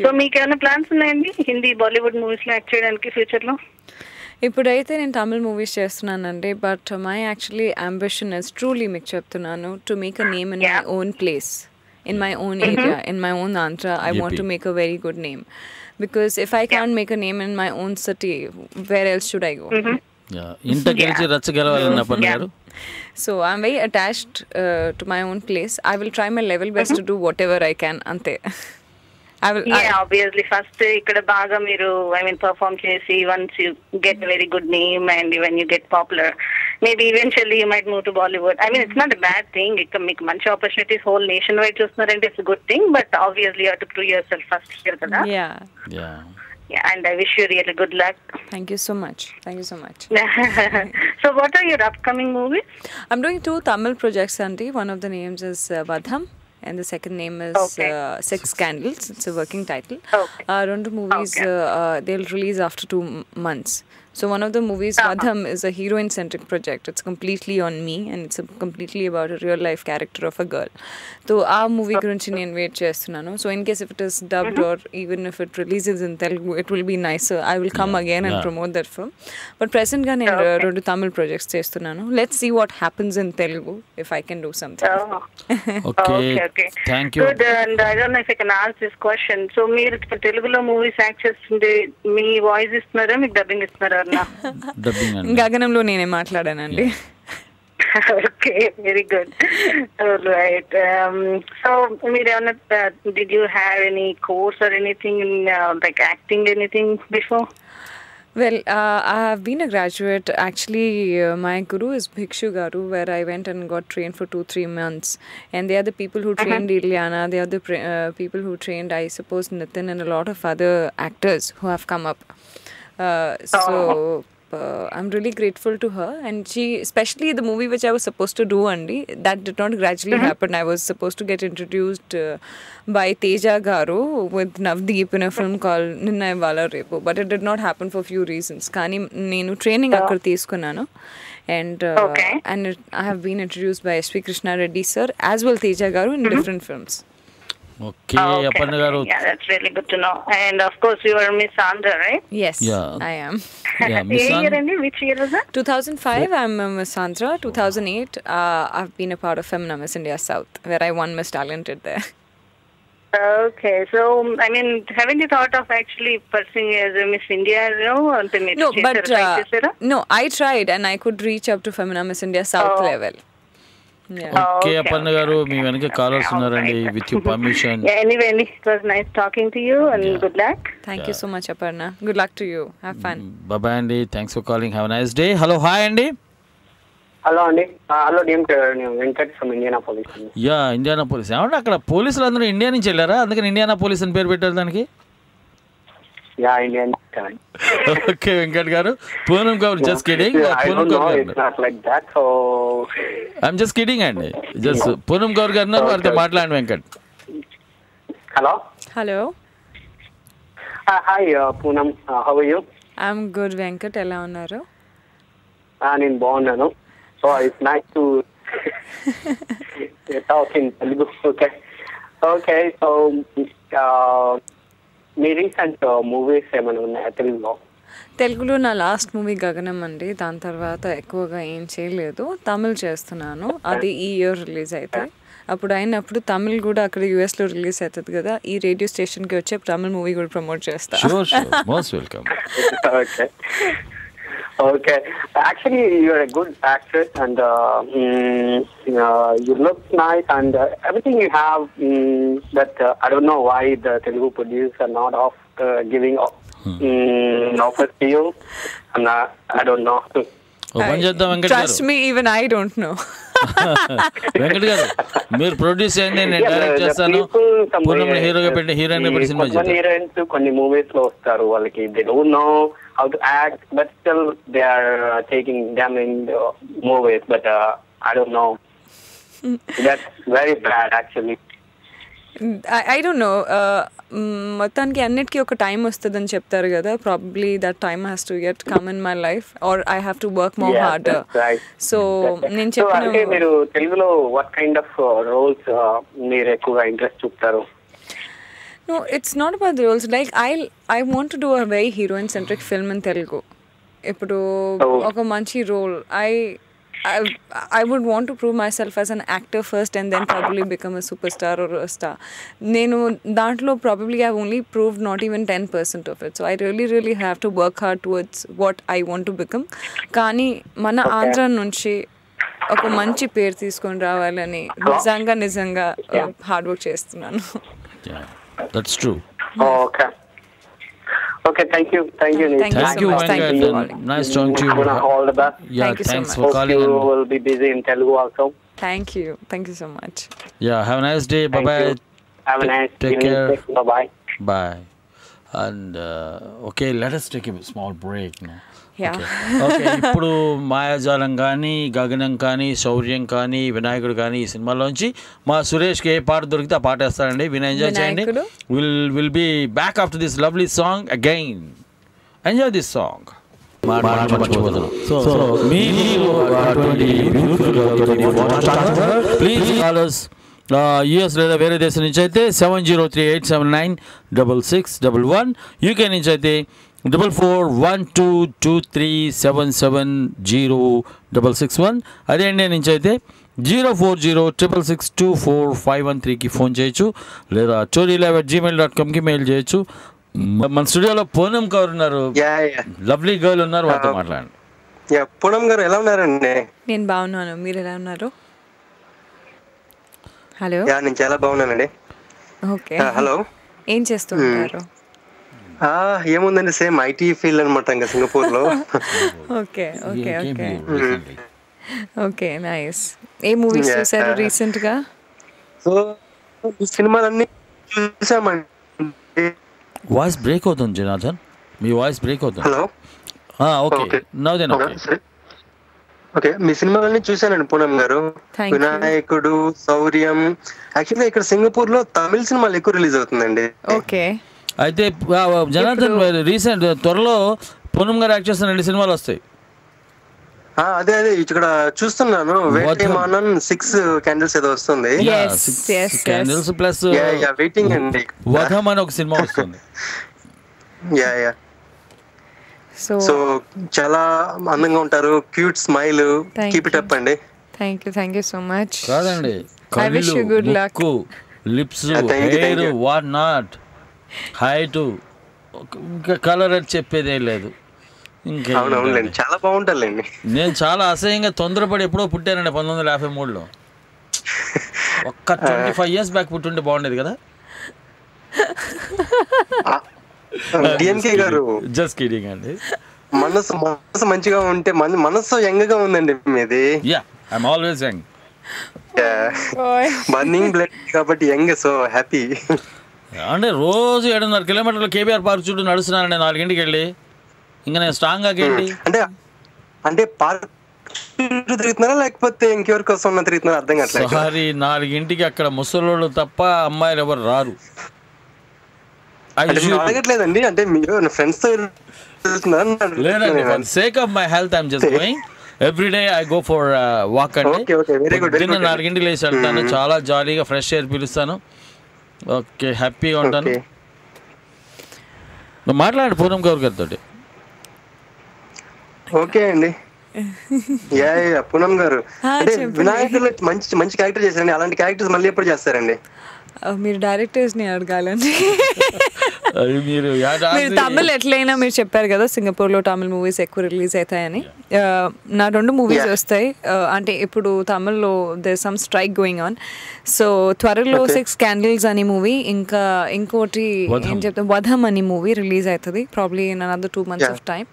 So మీకు ఏమైనా ప్లాన్స్ ఉన్నాయండి హిందీ బాలీవుడ్ మూవీస్ లో యాక్ట్ చేయడానికి ఫ్యూచర్ లో? ఇప్పుడైతే నేను తమిళ్ మూవీస్ చేస్తున్నానండి, but my actually ambition is truly మీకు చెప్తున్నాను to make a name in my own place, in my own area, in my own Andhra. I want to make a very good name, because if I can't make a name in my own city, where else should I go? So I'm very attached to my own place. I will try my level best to do whatever I can, ante. Obviously first ikkada baga meeru perform chesi, once you get a very good name and when you get popular, maybe eventually you might move to Bollywood. I mean, it's not a bad thing. It make manchi opportunities whole nationwide chustunarante, it's a good thing, but obviously you have to prove yourself first here kada. Yeah, and I wish you really good luck. Thank you so much. So what are your upcoming movies? I'm doing 2 Tamil projects, aunty. One of the names is Vadham and the second name is Sex Scandals. It's a working title. Two movies they'll release after 2 months. So one of the movies, Vadham, is a heroine-centric project. It's completely on me and it's completely about a real-life character of a girl. So our movie gurinchi nenu wait chestunanu. So in case if it is dubbed or even if it releases in Telugu, it will be nicer. I will come again and promote that film. But present ga nenu 2 Tamil projects chestunanu. Let's see what happens in Telugu if I can do something. Okay. Thank you. Good. And I don't know if I can ask this question. So meer Telugulo movies act chestunde me voice ఇస్తున్నారా మీకు dubbing ఇస్తున్నారా? గగనంలో నేనే మాట్లాడానండి. Okay, very good. All right. So did you have any course or anything in like acting, anything before? Well, I have been a graduate. Actually, my guru is Bhikshu Garu, where I went and got trained for 2-3 months. And they are the people who trained Ilyana. They are the people who trained, I suppose, Nitin and a lot of other actors who have come up. I'm really grateful to her, and she, especially the movie which I was supposed to do, Andy, that did not gradually happen. I was supposed to get introduced by Teja Garu with Navdeep in a film called Ninna Ivala Repo, but it did not happen for few reasons. Kani nenu training akkada తీసుకున్నాను, and I have been introduced by S.V. Krishna Reddy sir as well Teja Garu in different films. Okay, Aparna garu. Yeah, that's really good to know. And of course, you are Miss Andhra, right? Yes, I am. Which year was that? 2005, I'm Miss Andhra. 2008, I've been a part of Femina Miss India South, where I won Miss Talented there. Okay, so I mean, haven't you thought of actually pursuing as a Miss India? No, but no, I tried and I could reach up to Femina Miss India South level. Okay, Aparna garu, మీ వెనక callers ఉన్నారండి. With your permission. Anyway, it was nice talking to you and good luck. Thank you so much, Aparna. Good luck to you. Have fun. Bye అండి. Thanks for calling. Have a nice day. Hello, hi అండి. Hello అండి. Hello నేను Venkat from Indianapolis. Indianapolis. ఏమంటే అక్కడ పోలీసులు అందరూ India నుంచి వెళ్ళారా? అందుకని ఇండియానాపోలిస్ అని పేరు పెట్టారు దానికి. Indian. Okay, Venkat garu. Poonam garu, just kidding. Poonam garu. It's not like that. So I'm just kidding అండి. Just Poonam garu అన్నారు వారితో మాట్లాడండి Venkat. Hello. Hi, Poonam. How are you? I'm good, Venkat. ఎలా ఉన్నారు? నేను బాగున్నాను. So it's nice to talk in Telugu. Okay. So me recent movies ఏమైనా ఉన్నాయా తెలుగులో? నా లాస్ట్ మూవీ గగనం అండి. దాని తర్వాత ఎక్కువగా ఏం చేయలేదు. తమిళ్ చేస్తున్నాను, అది ఈ ఇయర్ రిలీజ్ అవుతాయి. అప్పుడు అయినప్పుడు తమిళ్ కూడా అక్కడ యూఎస్లో రిలీజ్ అవుతుంది కదా, ఈ రేడియో స్టేషన్కి వచ్చే తమిళ్ మూవీ కూడా ప్రమోట్ చేస్తా. Okay. Actually, you're a good actress and you look nice and everything you have. But I don't know why the Telugu producers are not giving offers to you. And I don't know. Trust me, even I don't know. Venkat గారు మీరు produce అయ్యింది, నేను direct చేస్తాను, పూర్ణంని హీరోగా పెట్టి heroine పెట్టి cinema చేస్తాను. Heroines కొన్ని మూవీస్ లో వస్తారు, వాళ్ళకి they don't know how to act, but still they are taking them in movies, but I don't know, that's very bad actually. I don't know, మొత్తానికి అన్నిటికీ ఒక టైం వస్తుందని చెప్తారు కదా, probably that time has to get come in my life or I have to work more harder. So నేను చెప్పిన మీరు తెలుగులో వాట్ కైండ్ ఆఫ్ రోల్స్ మీరు ఎక్కువగా ఇంట్రెస్ట్ చూపుతారు? No, it's not about the roles. Like I want to do a very heroine centric film in Telugu. ఇప్పుడు ఒక మంచి role I would want to prove myself as an actor first and then probably become a superstar or a star. నేను దాంట్లో probably I've only proved not even 10% of it. So I really have to work hard towards what I want to become. కానీ మన ఆంధ్ర నుంచి ఒక మంచి పేరు తీసుకొని రావాలని నిజంగా హార్డ్ వర్క్ చేస్తున్నాను. That's true. Okay, thank you. Thank you, Venkat. Nice talking to you. All the best. Yeah, thank you thanks so for much. calling. You will be busy in Telugu also. Thank you so much. Yeah, have a nice day. Bye bye. Have a nice take care. Bye bye. Bye. And okay, let us take a small break now. Yeah. Okay, ఇప్పుడు మాయాజాలం కానీ, గగనం కానీ, శౌర్యం కానీ, వినాయకుడు కానీ ఈ సినిమాలోంచి మా సురేష్కి ఏ పాట దొరికితే ఆ పాట వేస్తారండి. విని ఎంజాయ్ చేయండి. Will be back after this lovely song again. Enjoy this song. Please call us US లేదా వేరే దేశం నుంచి అయితే 7038796611, యూకే నుంచి అయితే 441223770661, అదే ఇండియా నుంచి అయితే 0406662451 ఫోన్ చేయొచ్చు, లేదా chorilive@gmail.com మెయిల్ చేయొచ్చు. మన స్టూడియోలో పూనం కౌర్ ఉన్నారు, లవ్లీ గర్ల్ ఉన్నారు, వాళ్ళతో మాట్లాడండి. పూనం గారు ఎలా ఉన్నారండి? నేను బాగున్నాను, మీరు ఎలా ఉన్నారు? హలో. నేను చాలా బాగున్నానండి. Okay, hello. ఏం చేస్తుంటారు? ఏముందండి, సేమ్ ఐటీ ఫీల్డ్ అనమాట, ఇంకా సింగపూర్ లో. Okay okay okay okay, nice. ఏ మూవీస్ చూసారు రీసెంట్ గా? సో సినిమాలన్నీ చూసామండి. వాయిస్ బ్రేక్ అవుతుంది జనార్దన్, మీ వాయిస్ బ్రేక్ అవుతుంది. Hello. Okay, now then okay. Okay, మీ సినిమాలన్నీ చూసానండి పూనం గారు. వినాయకుడు, శౌర్యం. యాక్చువల్గా ఇక్కడ సింగపూర్ లో తమిళ సినిమాలు ఎక్కువ రిలీజ్ అవుతుందండి. ఓకే, అయితే జనార్దన్ రీసెంట్ త్వరలో పూనం గారు యాక్ట్ చేస్తున్న 2 సినిమాలు వస్తాయి. అదే ఇక్కడ చూస్తున్నాను, వేటమానన్ 6 క్యాండిల్స్ ఏదో వస్తుంది. క్యాండిల్స్ ప్లస్ వెయిటింగ్ అండి, వధం అని ఒక సినిమా వస్తుంది. సో చాలా అందంగా ఉంటారు, cute smile, keep it up అండి. Thank you so much. కాదండి, కళ్ళు, ముక్కు, lips, hair, what not, height, ఇంకా కలర్ అని చెప్పేదే లేదు. అవునవునండి, చాలా బాగుంటారులేండి. నేను చాలా అసహ్యంగా తొందరపడి ఎప్పుడో పుట్టానండి 1953లో. ఒక్క 25 years బ్యాక్ పుట్టుంటే బాగుండేది కదా. డిఎంకే గారు జస్ట్ కిడింగ్ అండి. మనసు మంచిగా ఉంటే మనసు యంగ్ గా ఉందండి మీది. Yeah, I'm always young. Burning blood కాబట్టి యంగ్, సో హ్యాపీ. అంటే రోజు 7.5 kilometers కేబీఆర్ పార్క్ చుట్టూ నడుస్తున్నానండి 4 గంటలకు వెళ్ళి. ఇంకా నేను స్ట్రాంగ్ గా ఏంటి అంటే పార్క్ తిరుగుతున్నారా లేకపోతే ఇంకెవరి కోసం తిరుగుతున్నారా అర్థం కావట్లేదు. సారీ, 4 గంటకి అక్కడ ముసలోళ్ళు తప్ప అమ్మాయిలు ఎవరు రారు. అడగట్లేదండి, అంటే మీరు ఫ్రెండ్స్ తో లేదండి, for sake of my health I'm just going every day. I go for walk అండి. 4 గంటలు లేచి వెళ్తాను, చాలా జాలీగా ఫ్రెష్ ఎయిర్ పిలుస్తాను. ఓకే, హ్యాపీగా ఉంటాను. మాట్లాడండి పూనం గౌర్ గారితో. ఓకే అండి. పూనం గారు, అంటే వినాయకుడు మంచి క్యారెక్టర్ చేశారండి. అలాంటి క్యారెక్టర్స్ మళ్ళీ ఎప్పుడు చేస్తారండి? మీరు డైరెక్టర్స్ని అడగాలండి. మీరు తమిళ్ ఎట్లయినా మీరు చెప్పారు కదా సింగపూర్లో తమిళ్ మూవీస్ ఎక్కువ రిలీజ్ అవుతాయని. నా 2 మూవీస్ వస్తాయి. అంటే ఇప్పుడు తమిళ్లో there some strike going on. So త్వరలో 6 క్యాండిల్స్ అనే మూవీ, ఇంకా ఇంకోటి ఏం చెప్తాం, వధం అనే మూవీ రిలీజ్ అవుతుంది probably in another 2 months of time.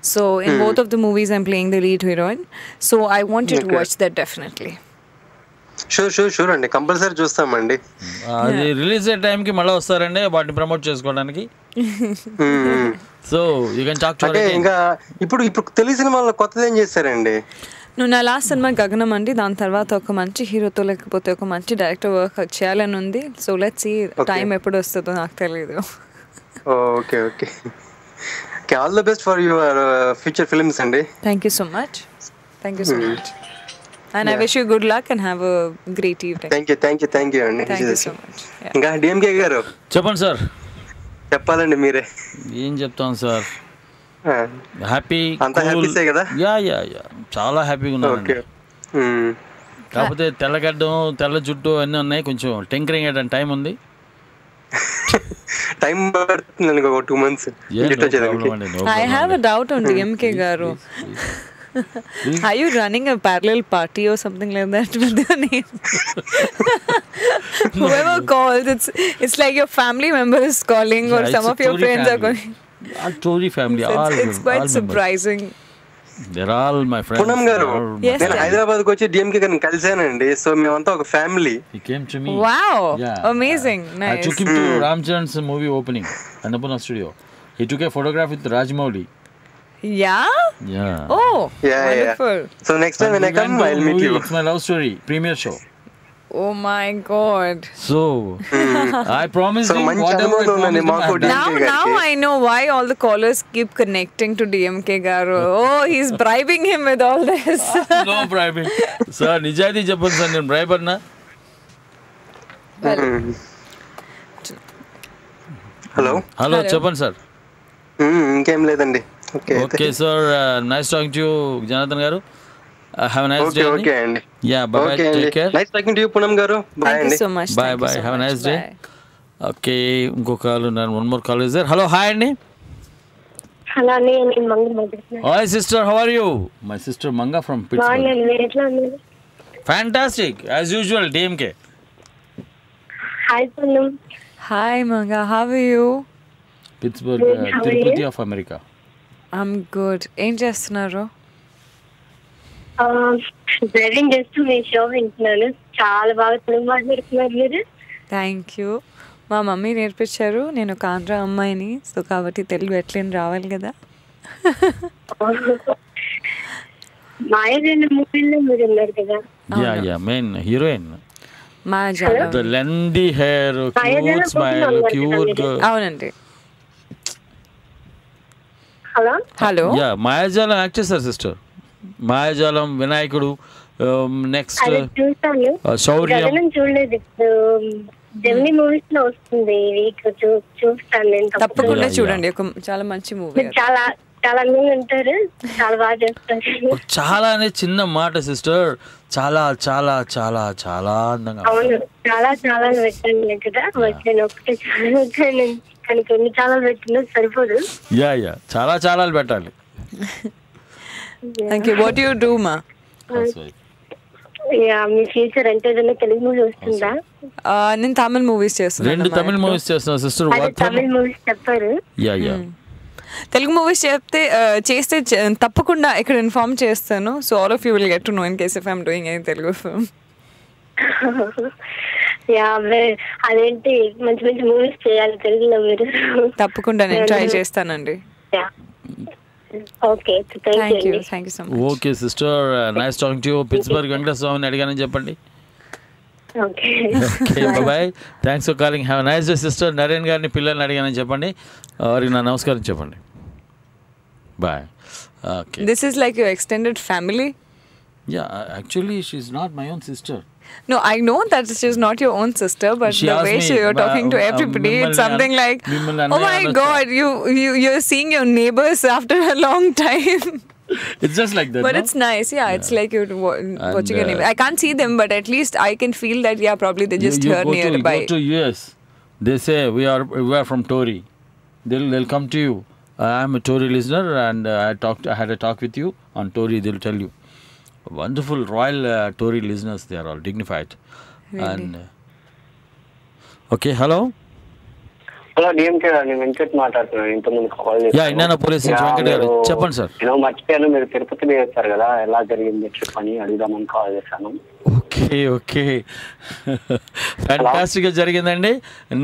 So in both of the movies, I'm playing the lead heroine. So I want you to watch that definitely. Sure అండి, compulsory చూస్తామండి. అది రిలీజ్ అయ్యే టైంకి మళ్ళీ వస్తారండి వాటిని ప్రమోట్ చేసుకోవడానికి. So you can talk to అంటే ఇంకా ఇప్పుడు తెలుగు సినిమాలో కొత్తది ఏం చేశారండి? నువ్వు నా లాస్ట్ సినిమా గగనం అండి. దాని తర్వాత ఒక మంచి హీరోతో లేకపోతే ఒక మంచి డైరెక్టర్ వర్క్ చేయాలని ఉంది. సో లెట్స్ సీ టైం ఎప్పుడు వస్తుందో నాకు తెలియదు. Okay okay okay, all the best for your future films అండి. Thank you so much. And I wish you good luck and have a great evening. Thank you అండి. Thank you so much. ఇంకా DMK గారు చెప్పండి sir. చెప్పాలండి మీరే. ఏం చెప్తాం sir, happy అంతా హ్యాపీసే కదా? యా చాలా హ్యాపీగా ఉన్నానండి. కాకపోతే తెల్లగడ్డం తెల్ల జుట్టు అన్నీ ఉన్నాయి, కొంచెం టెంకరింగ్ అయ్యడానికి టైం ఉంది. టైం పడుతుంది, ఒక 2 months. I have a doubt on DMK garu. Are you running a parallel party or something like that with your name? Whoever calls, it's like your family member is calling or some of your friends are calling. Our Tory family, it's quite surprising. They're all my friends. Poonam గారు, నేను హైదరాబాద్ కి వచ్చి DMK గారిని కలిసానండి. So మేమంతా ఒక family. He came to me. Wow, amazing, nice. I took him to Ram Charan's movie opening, Annapurna Studio. He took a photograph with Rajamouli. Yeah? Oh, wonderful. So next time when I come, I'll meet you. It's my love story premiere show. Oh my God. So I promise you whatever I promised. Now I know why all the callers keep connecting to DMK garu. Oh, he's bribing him with all this. No bribing. Sir, nijayati cheppanu sir, nenu briber na? Hello cheppanu sir. ఇంకేం లేదండి. Okay sir, nice talking to you Janathan garu. Have a nice day. Okay అండి. Yeah, bye. Take care. Nice talking to you Poonam garu. Bye. Thank you so much. Bye. Have a nice day. Okay, inko call unnanu. One more call is there. Hello, hi andi. Hello anni, నేను మంగ మాట్లాడుతున్నా. Hi sister, how are you? My sister Manga from Pittsburgh. నేను ఎట్లా ఉన్నారు? Fantastic as usual, DMK. Hi Poonam. Hi Manga, how are you? Pittsburgh, Tirupati of America. I'm good. ఏం చేస్తున్నారు? Driving చేస్తూ మీ show వింటున్నాను. చాలా బాగా తెలుగు మాట్లాడుతున్నారు మీరు. Thank you. మా మమ్మీ నేర్పించారు. నేను ఒక ఆంధ్ర అమ్మాయిని, సో కాబట్టి తెలుగు ఎట్లేని రావాలి కదా. మాయాజాలం మూవీలో మీరు ఉన్నారు కదా? Yeah, main heroine. మాయాజాలం. The lengthy hair, cute smile, cute girl. అవునండి. హలో. Yeah, మాయాజాలం యాక్ట్ చేశారు సిస్టర్. మాయాజాలం, వినాయకుడు, నెక్స్ట్ శౌర్యం. చూడలేదు, జెమినీ మూవీస్ లో వస్తుంది వీక్ చూస్తాను నేను. తప్పకుండా చూడండి, ఒక చాలా మంచి మూవీ. చాలా చాలా అందంగా ఉంటారు, చాలా బాగా చేస్తారు. చాలా అనే చిన్న మాట సిస్టర్, చాలా చాలా చాలా చాలా అందంగా. అవును, చాలా చాలా పెట్టండి కదా. నేను ఒకటే చాలా పెట్టాను, కానీ ఎన్ని చాలా పెట్టినా సరిపోదు. యా చాలా చాలా పెట్టాలి. Thank you. What do you do, ma? Me future అంటే ఏదైనా తెలుగు మూవీ వస్తుందా? నేను తమిళ మూవీస్ చేస్తున్నాను. 2 తమిళ మూవీస్ చేస్తున్నాను సిస్టర్. తమిళ మూవీస్ చెప్పారు. యా తెలుగు మూవీస్ చేస్తే తప్పకుండా ఇక్కడ ఇన్ఫార్మ్ చేస్తాను. So all of you will get to know in case if I'm doing any Telugu film. అదేంటి మంచి మంచి మూవీస్ చేయాలి తెలుగులో మీరు. తప్పకుండా నేను ట్రై చేస్తానండి. Okay, thank you so much. Okay sister, nice talking to you. Pittsburgh వెంకటస్వామిని అడిగానని చెప్పండి. Okay bye. Thanks for calling. Have nice day sister. Naren గారిని పిల్లల్ని అడిగానని చెప్పండి. వారికి నా నమస్కారం చెప్పండి. Bye. Okay. This is like your extended family? Yeah, actually she is not my own sister. No, I know that she's not your own sister, but the way you're talking to everybody, it's something like, oh my God, you're seeing your neighbors after a long time. It's just like that. But no? It's nice, yeah. It's like you're watching your neighbor. I can't see them, but at least I can feel that, yeah, probably they're just here nearby. You go to US, they say we are from Tory. They'll come to you. I'm a Tory listener, and I had a talk with you on Tory. They'll tell you. Wonderful royal Tory listeners, they are all dignified. Really? And okay, hello. Hello DMK గారు, నేను వెంకట్ మాట్లాడుతున్నాను. ఇంతకుముందు call Indiana police నుంచి వెంకట్ గారు చెప్పండి sir. నేను మర్చిపోయాను, మీరు తిరుపతి వచ్చారు కదా, ఎలా జరిగింది ట్రిప్ అని అడుగుదామని కాల్ చేశాను. ఓకే ఫ్యాంటాస్టిక్గా జరిగిందండి.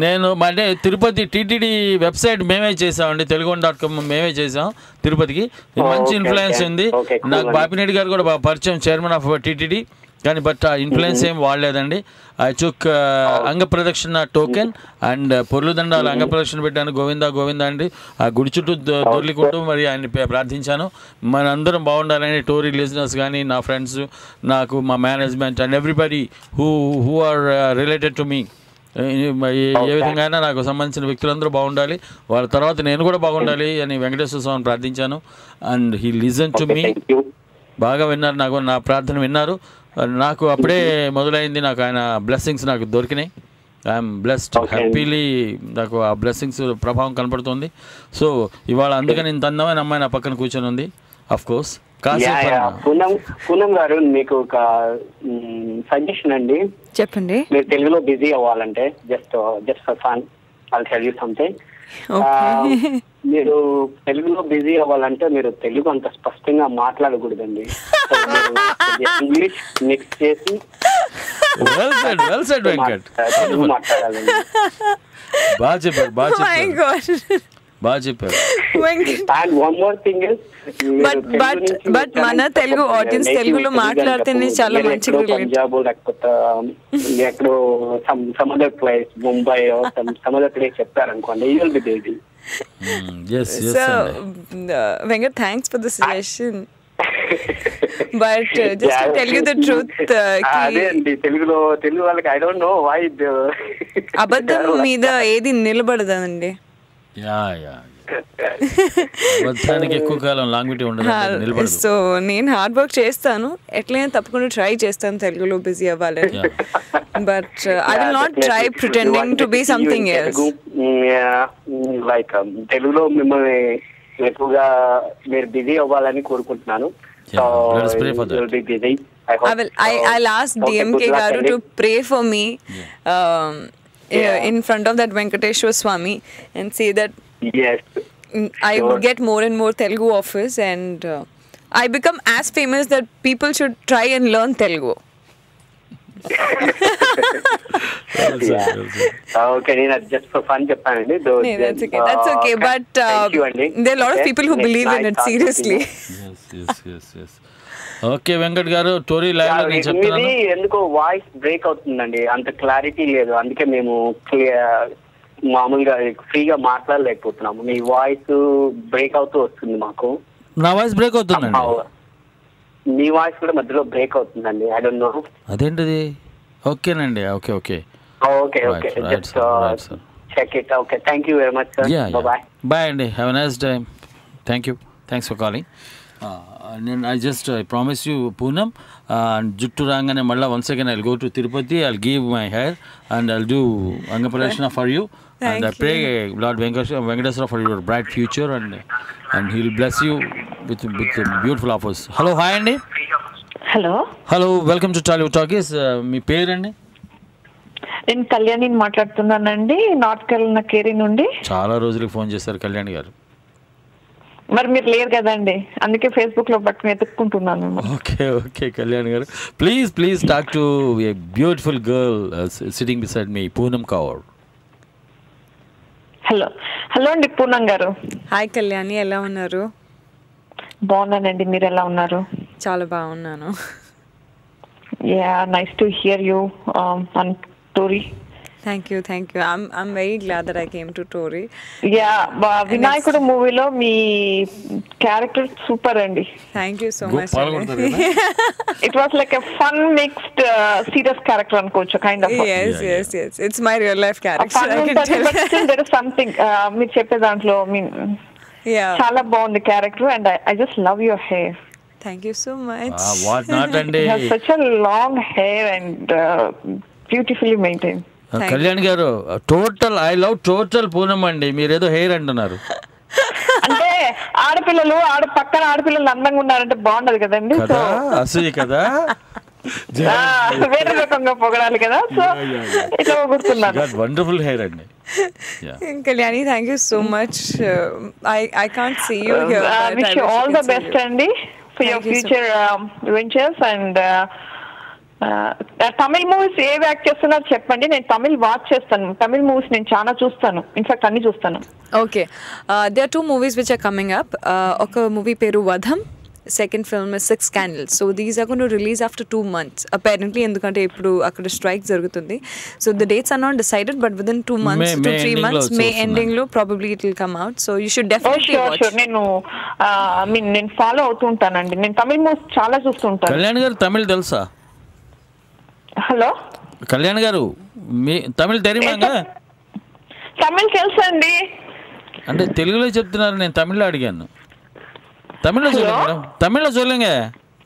నేను అంటే తిరుపతి టీటీడీ వెబ్సైట్ మేమే చేసామండి, తెలుగు.com మేమే చేసాం. తిరుపతికి మంచి ఇన్ఫ్లుయెన్స్ ఉంది. నాకు బాపిరెడ్డి గారు కూడా పరిచయం, చైర్మన్ ఆఫ్ టీటీడీ. కానీ బట్ ఆ ఇన్ఫ్లుయెన్స్ ఏం వాడలేదండి. ఐ టుక్ అంగ ప్రదక్షిణ టోకెన్ అండ్ పొర్లుదండాలు అంగ ప్రదక్షిణ పెట్టాను. గోవిందా గోవిందా అండి ఆ గుడి చుట్టూ దొర్లికుంటూ మరి ఆయన ప్రార్థించాను. మనందరం బాగుండాలని టోరీ లిజనర్స్ కానీ, నా ఫ్రెండ్స్, నాకు మా management and everybody who are related to me, ఏ విధంగా అయినా నాకు సంబంధించిన వ్యక్తులందరూ బాగుండాలి, వాళ్ళ తర్వాత నేను కూడా బాగుండాలి అని వెంకటేశ్వర స్వామిని ప్రార్థించాను. And he listen to me. బాగా విన్నారు, నాకు నా ప్రార్థన విన్నారు. నాకు అప్పుడే మొదలైంది, నాకు ఆయన బ్లెస్సింగ్స్ నాకు దొరికినాయి. ఐఎమ్ బ్లెస్డ్, హ్యాపీలీ నాకు ఆ బ్లెస్సింగ్స్ ప్రభావం కనపడుతుంది. సో ఇవాళ అందుకని ఇంత అందమైన అమ్మాయి నా పక్కన కూర్చొని ఉంది. అఫ్ కోర్స్ పూనం గారు, మీకు ఒక సజెషన్ అండి. చెప్పండి. మీరు తెలుగులో బిజీ అవ్వాలంటే just for fun I'll tell you something. మీరు తెలుగులో బిజీ అవ్వాలంటే మీరు తెలుగు అంత స్పష్టంగా మాట్లాడకూడదండి. ఇంగ్లీష్ మిక్స్ చేసి తెలుగు మాట్లాడాలండి. బాగా చెప్పారు. And one more thing is, but మన తెలుగు ఆడియన్స్ తెలుగులో మాట్లాడితేనే చాలా మంచిగా, పంజాబ్ లేకపోతే ఎక్కడో some other place, Mumbai some other place చెప్పారనుకోండి, you will be busy. So Venkat, thanks for the suggestion. But just to tell you the truth, అదే అండి, తెలుగు వాళ్ళకి ఐ డోంట్ నో వై అబద్ధం మీద ఏది నిలబడదండి. ఎక్కువ కాలం లాంగ్విటీ ఉండదు. సో నేను హార్డ్ వర్క్ చేస్తాను, ఎట్లయినా తప్పకుండా ట్రై చేస్తాను తెలుగులో బిజీ అవ్వాలని. But I will not try pretending to be something else. Like తెలుగులో మిమ్మల్ని ఎక్కువగా మీరు బిజీ అవ్వాలని కోరుకుంటున్నాను. I'll ask DMK garu to pray for me in front of that Venkateshwar Swami and say that yes, I would get more and more Telugu offers and I become as famous that people should try and learn Telugu. Okay, just for fun చెప్పానండి. That's okay, but there are a lot of people who believe in it seriously. Yes. Okay Venkat గారు, Tori live లో నేను చెప్తున్నాను. ఎందుకో voice break అవుతుందండి, అంత clarity లేదు. అందుకే మేము మామూలుగా ఫ్రీగా మాట్లాడలేకపోతున్నాము. మీ వాయిస్ బ్రేక్ అవుతూ వస్తుంది మాకు. నా వాయిస్ బ్రేక్ అవుతుందండి. మీ వాయిస్ కూడా మధ్యలో బ్రేక్ అవుతుందండి. ఐ డోంట్ నో అదేంటిది. ఓకేనండి. Okay just check it. Okay, thank you very much sir. Bye అండి. Have a nice time. Thanks for calling. I promise you Poonam, జుట్టు రాగానే మళ్ళీ once again I'll go to Tirupati, I'll give my hair and I'll do Anga Pradakshina for you. And I pray Lord Venkateswara for your bright future and he'll bless you with beautiful offers. Hello, hi అండి. Hello, welcome to Tollywood Talkies. మీ పేరండి? నేను కళ్యాణి మాట్లాడుతున్నానండి, north కెరళ Carey నుండి. చాలా రోజులకి phone చేశారు కళ్యాణి గారు. మరి మీరు లేరు కదండి, అందుకే ఫేస్బుక్ లో బట్టి ఎత్తుక్కుంటున్నాను. ఓకే కళ్యాణ్ గారు, please talk to a beautiful girl sitting beside me, Poonam Kaur. Hello అండి పూనం గారు. హాయ్ కళ్యాణి, ఎలా ఉన్నారు? బాగున్నానండి, మీరు ఎలా ఉన్నారు? చాలా బాగున్నాను. Nice to hear you on Tory. Thank you. I'm very glad that I came to Tory. వినాయకుడు మూవీలో మీ క్యారెక్టర్ సూపర్ అండి. Thank you so much. It was like a fun mixed serious character అనుకోవచ్చు, kind of. Yes. It's my real life character. But still there is something మీరు చెప్పే దాంట్లో చాలా బాగుంది character and I just love your hair. Thank you so much. What not అండి. You have such a long hair and beautifully maintained. Kalyan గారు, I love total Poonam అండి. మీరేదో hair అంటున్నారు. అంటే ఆడపిల్లలు పక్కన ఆడపిల్లలు అందంగా ఉన్నారంటే బాగుండదు కదండి. అసూయ కదా. వేరే రకంగా పొగడాలి కదా, సో ఇట్లా పొగుడుతున్నాను. వండర్ఫుల్ హెయిర్ అండి. Kalyani, thank you so much. I can't see you here. I wish you all the best అండి for your future ventures. And Tamil movies ఏవి యాక్ట్ చేస్తున్నారు చెప్పండి, నేను తమిళ్ వాచ్ చేస్తాను. తమిళ్ మూవీస్ నేను చాలా చూస్తాను, ఇన్ఫాక్ట్ అన్ని చూస్తాను. Okay, there are 2 movies which are coming up. ఒక మూవీ పేరు వధం, second film is 6 Candles. So these are going to release after 2 months apparently, ఎందుకంటే ఇప్పుడు అక్కడ స్ట్రైక్ జరుగుతుంది. So the dates are not decided, but within 2 months to 3 months, May ending లో probably it will come out. So you should definitely watch. Sure. నేను follow అవుతూ ఉంటానండి, నేను Tamil movies చాలా చూస్తూ ఉంటాను. కళ్యాణ్ గారు తమిళ్ తెలుసా? హలో కళ్యాణ్ గారు, మీ తమిళ్ తెలియమాగా? తమిళ్ తెలుసండి. అంటే తెలుగులో చెప్తున్నారు, నేను తమిళ్లో అడిగాను. తమిళ్లో சொல்லுங்க మేడం, తమిళ్లో சொல்லுங்க.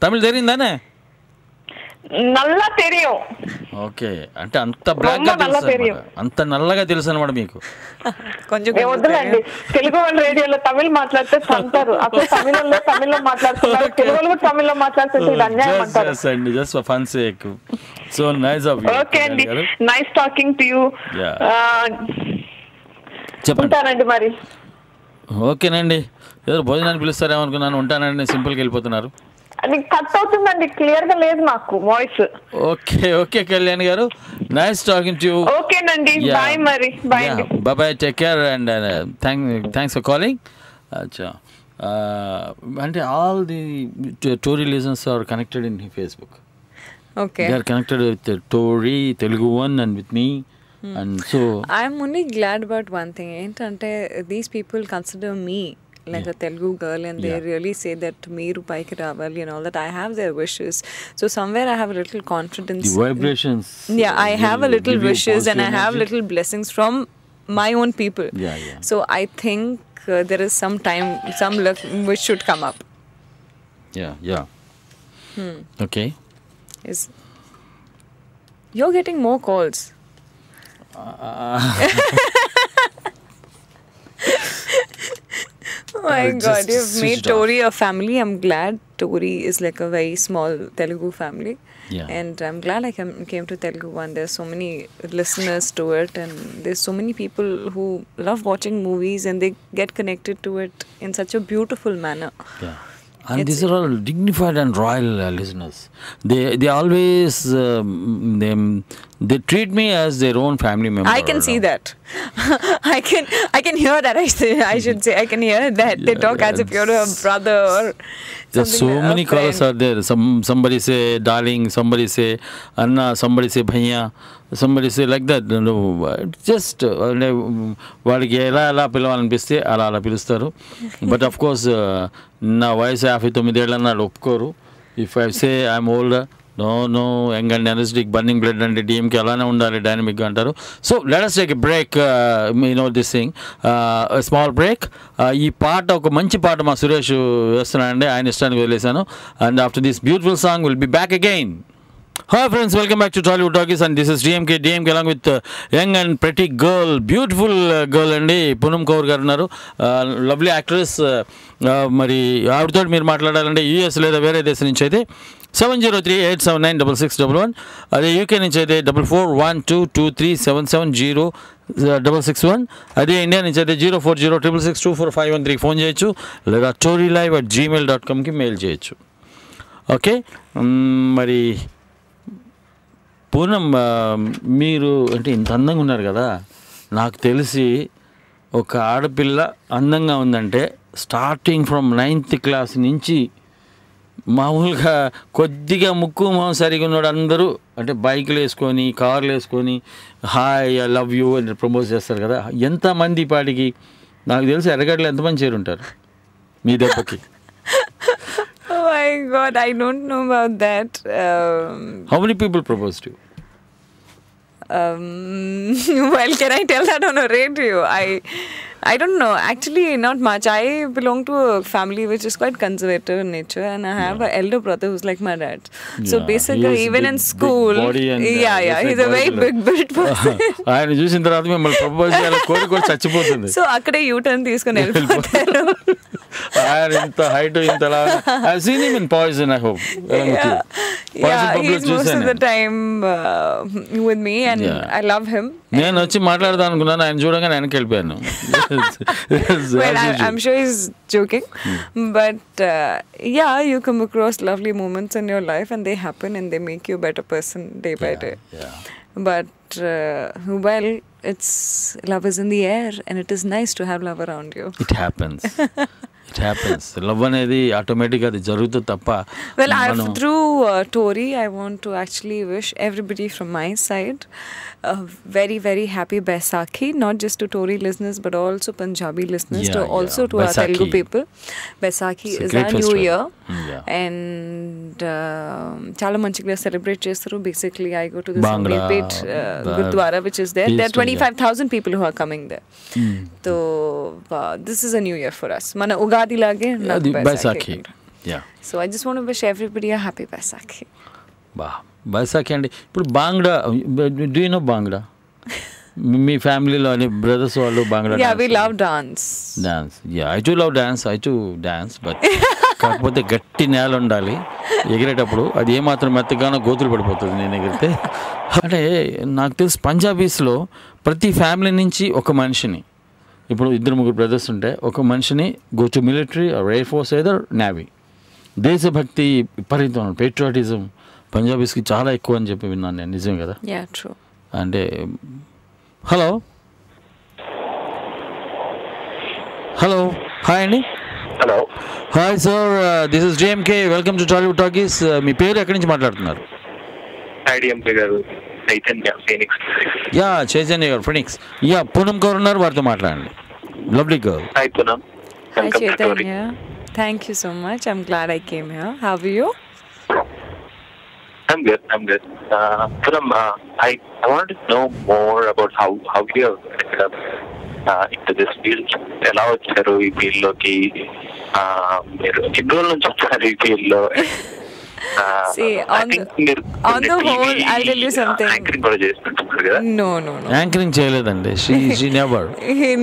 తమిళ్ తెలియదానే? నల్ల తెలియదు. ఓకే, అంటే అంత బ్లాక్ గా తెలుసు, అంత నల్లగా తెలుసు అన్నమాట మీకు. కొంచెం వద్దులండి, తెలుగు వాళ్ళు రేడియోలో తమిళ్ మాట్లాడితే చంపుతారు. అసలు తమిళ్లో మాట్లాడుతున్నారు, తెలుగులో తమిళ్లో మాట్లాడుతుంటే ఇది అన్యాయం అంటారు. Just for fun sake. So nice of you. Okay అండి, నైస్ టాకింగ్ టు యు. చెప్పండి మరి. ఓకేనండి, ఏదో భోజనాన్ని పిలుస్తారేమనుకున్నాను, ఉంటానండి, సింపుల్గా వెళ్ళిపోతున్నారు. కట్ అవుతుందండి, క్లియర్ గా లేదు నాకు వాయిస్. ఓకే కళ్యాణ్ గారు, నైస్ టాకింగ్ టు యు. ఓకేనండి, బాయ్ మరి. బాయ్ అండి, bye, take care and thanks for calling. అచ్చా, అంటే all the Tory listeners are connected in Facebook. Okay, they are connected with Tory, Telugu One, and with me. And so I'm only glad about one thing, ఏంటంటే these people consider me like a Telugu girl, and they really say that meeru paiki ravali and all that. I have their wishes, so somewhere I have a little confidence, the vibrations. I have a little wishes and I have little blessings from my own people. So I think there is some time, some luck which should come up. Okay, you're getting more calls. Oh my God, you've made Tory a family. I'm glad Tory is like a very small Telugu family. And I'm glad I came to Telugu One. There's so many listeners to it, and there's so many people who love watching movies and they get connected to it in such a beautiful manner. And these are all dignified and royal listeners. They always they treat me as their own family member. I can see that. I can hear that. I should say I can hear that. They talk as if you're a brother or there's so many callers are there. Somebody say darling, somebody say Anna, somebody say Bhaiya, somebody say like that. No, just వాళ్ళకి ఎలా పిలవాలనిపిస్తే అలా పిలుస్తారు. But of course నా వయసు 59 ఏళ్ళని వాళ్ళు ఒప్పుకోరు. If I say I'm older, no, young and energetic, burning blood అంటే డిఎంకి అలానే ఉండాలి, డైనమిక్గా అంటారు. So let us take a break, this thing, a small break. ఈ పాట ఒక మంచి పాట మా సురేష్ వేస్తున్నానండి, ఆయన ఇష్టానికి వదిలేశాను. And after this beautiful song will be back again. Hi friends, welcome back to Tollywood Talkies, and this is DMK along with young and pretty girl, beautiful girl అండి, పూనం కౌర్ గారు ఉన్నారు, లవ్లీ యాక్ట్రెస్. మరి ఆవిడతో మీరు మాట్లాడాలంటే యూఎస్ లేదా వేరే దేశం నుంచి అయితే 703-879-6611, అదే యూకే నుంచి అయితే 441223770661, అదే ఇండియా నుంచి అయితే 04066624513 ఫోన్ చేయొచ్చు, లేదా torylive@gmail.comకి మెయిల్ చేయొచ్చు. ఓకే, మరి పూనం, మీరు అంటే ఇంత అందంగా ఉన్నారు కదా, నాకు తెలిసి ఒక ఆడపిల్ల అందంగా ఉందంటే స్టార్టింగ్ ఫ్రమ్ 9th క్లాస్ నుంచి మామూలుగా కొద్దిగా ముక్కు మొహం సరిగా ఉన్నాడు అందరూ అంటే బైకులు వేసుకొని కార్లు వేసుకొని హాయ్ ఐ లవ్ యూ అని ప్రమోట్ చేస్తారు కదా. ఎంతమంది పాటికి నాకు తెలిసి ఎర్రగడ్డలు ఎంతమంది చేరుంటారు మీ దెబ్బకి? Oh my God, I don't know about that. How many people proposed to you? Well, can I tell that on a radio? I don't know. Actually, not much. I belong to a family which is quite conservative in nature, and I have an elder brother who's like my dad. So basically, even in school, he's a very big built person. ఆయన చూసిన తర్వాత మిమ్మల్ని propose చేయాలి కోరిక చచ్చిపోతుంది. So అక్కడే U turn తీసుకుని వెళ్ళిపోతారు. ఆయన ఇంత హైట్ ఇంత I seen him in poison, I hope. he's most of the time with me, and I love him. నేను వచ్చి మాట్లాడదాం అనుకున్నాను, ఆయన చూడగానే వెనక్కి వెళ్ళిపోయాను. I'm sure he's joking, but yeah, you come across lovely moments in your life, and they happen, and they make you a better person day by day. But well, it's love is in the air, and it is nice to have love around you. It happens. It happens. Love అనేది ఆటోమేటిక్గా అది జరుగుతుంది తప్ప. Well, through Tori, I want to actually wish everybody from my side a very, very happy Baisakhi, not just to Tori listeners, but also Punjabi listeners, to our Telugu people. Baisakhi is our new year, and చాలా మంచిగా celebrate చేస్తారు. Basically, I go to the Sangeetpet Gurdwara, which is there. There are 25,000 people who are coming there. So this is a new year for us. Mana Ugadi lage Baisakhi. Yeah. So I just want to wish everybody a happy Baisakhi. Baisakhi అండి. ఇప్పుడు bhangra, do you know bhangra? మీ ఫ్యామిలీలో అని brothers వాళ్ళు bhangra? Yeah, we love dance. I too love dance. But కాకపోతే గట్టి నేల ఉండాలి ఎగిరేటప్పుడు. అది ఏమాత్రం మెత్తగానో గోతులు పడిపోతుంది నేను ఎగిరితే. అంటే నాకు తెలిసి పంజాబీస్లో ప్రతి ఫ్యామిలీ నుంచి ఒక మనిషిని, ఇప్పుడు 2-3 బ్రదర్స్ ఉంటే ఒక మనిషిని go to military are air force either navy. దేశభక్తి విపరీతం, పేట్రియాటిజం పంజాబీస్కి చాలా ఎక్కువ అని చెప్పి విన్నాను నేను. నిజం కదా? Yeah, true. అంటే హలో హాయ్ అండి. Hello hi sir, this is JMK. Welcome to Tollywood Talkies. మీ పేరు ఎక్కడి నుంచి మాట్లాడుతున్నారు? IDMK గారు, చైతన్య, ఫీనిక్స్. చైతన్య గారు, ఫీనిక్స్. పూనం కౌర్ ఉన్నారు, వారితో మాట్లాడండి. Lovely girl. Hi Poonam. Hi Chaitanya. Thank you so much. I'm glad I came here. How are you? I'm good. Punam, I wanted to know more about how you have ended up into this field. ఎలా వచ్చారు ఈ field లోకి? మీరు ఎన్ని రోజుల నుంచి వచ్చారు ఈ ఫీల్డ్ లో? See, on the whole, I'll tell you something. Anchoring కూడా చేస్తుంటారు కదా? No. Anchoring చేయలేదండి. She never.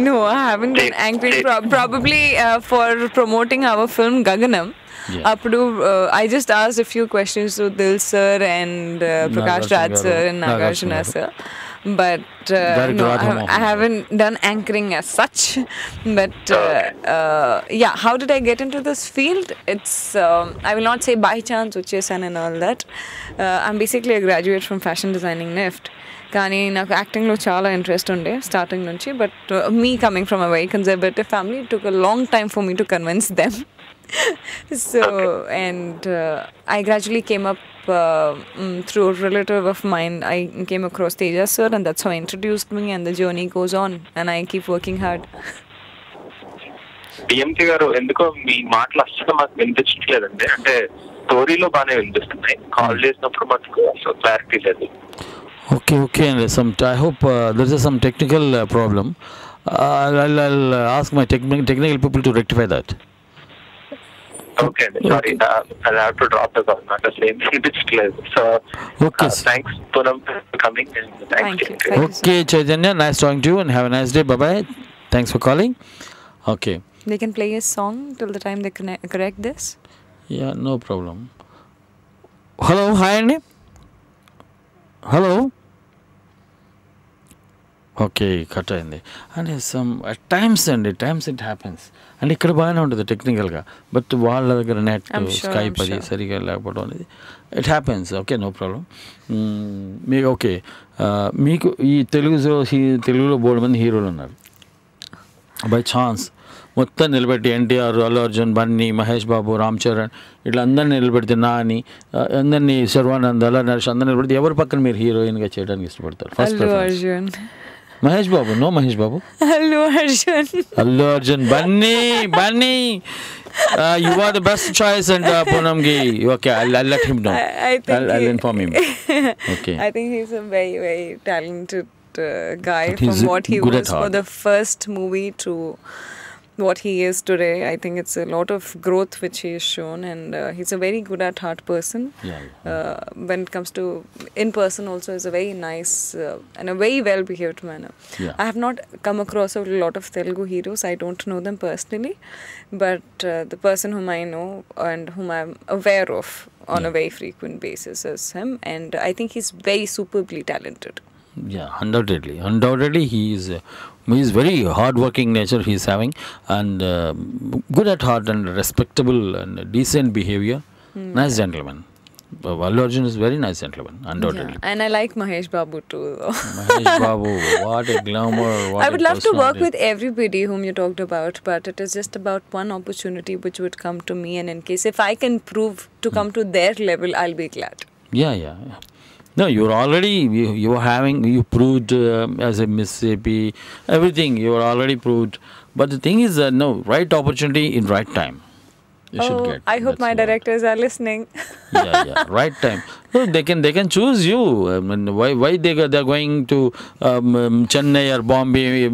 No, I haven't done anchoring. Probably for promoting our film Gaganam. Appudu I just asked a few questions to Dil sir and Prakash Raj sir and Nagarjuna sir. But no, I haven't done anchoring as such. But how did I get into this field? It's I will not say by chance వచ్చేసాను and all that. I'm basically a graduate from fashion designing NIFT. కానీ నాకు యాక్టింగ్లో చాలా interest ఉండే starting నుంచి. But me coming from a very conservative family, it took a long time for me to convince them. So and I gradually came up through a relative of mine. I came across Tejas sir, and that's how he introduced me, and the journey goes on, and I keep working hard. DMK గారు, ఎందుకో మీ మాటలు అసలు మాకు వినిపించట్లేదండి. అంటే స్టోరీలో బాగానే వినిపిస్తున్నాయి, call చేసినప్పుడు మాకు అసలు క్లారిటీ లేదు. Okay. I hope there is some technical problem. I'll ask my technical people to rectify that. Okay, sorry. I'll have to drop the call. Not the same. It's clear. So, thanks, Punam, for coming. And Thank you. Okay, Chaitanya, nice talking to you, and have a nice day. Bye-bye. Thanks for calling. Okay. They can play a song till the time they correct this. Yeah, no problem. Hello, hi, Andy. Hello. Okay, cut అయింది. And at times it happens. And ఇక్కడ బాగానే ఉంటుంది టెక్నికల్గా, but వాళ్ళ దగ్గర net Skype అది సరిగా లేకపోవడం అనేది it happens. Okay, no problem. మీకు ఈ తెలుగులో బోర్డు మంది హీరోలు ఉన్నారు. బై ఛాన్స్ మొత్తం నిలబెట్టి ఎన్టీఆర్, అల్లు అర్జున్, బన్నీ, మహేష్ బాబు, రామ్ చరణ్ ఇట్లా అందరిని నిలబెడితే, నాని, అందరినీ, శర్వానంద్, అలా నరేష్ అందరిని నిలబెడితే ఎవరి పక్కన మీరు హీరోయిన్గా చేయడానికి ఇష్టపడతారు? First Mahesh Babu? No Mahesh Babu, Allu Arjun, Bunny. You are the best choice, and Poonamgi. Okay, I'll let him know. I'll inform him. Okay. I think he's a very, very talented guy. From what he was for the first movie to what he is today. I think it's a lot of growth which he has shown, and he's a very good at heart person. When it comes to in person also, is a very nice and a very well behaved manner. I have not come across a lot of Telugu heroes. I don't know them personally, but the person whom I know and whom I'm aware of on a very frequent basis is him, and I think he's very superbly talented. Yeah, undoubtedly he is very hard-working nature he is having, and good at heart and respectable and decent behavior. Nice gentleman. Allu Arjun is very nice gentleman, undoubtedly. And I like Mahesh Babu too. Mahesh Babu, what a glamour! I would love to work with everybody whom you talked about, but it is just about one opportunity which would come to me, and in case if I can prove to come to their level, I'll be glad. Yeah. No, you're already, you proved as a Miss AP, everything, you are already proved. But the thing is that, no, right opportunity in right time. You should get. I hope my directors are listening. Yeah, right time. No, they can choose you. I mean, why they're going to Chennai or Bombay,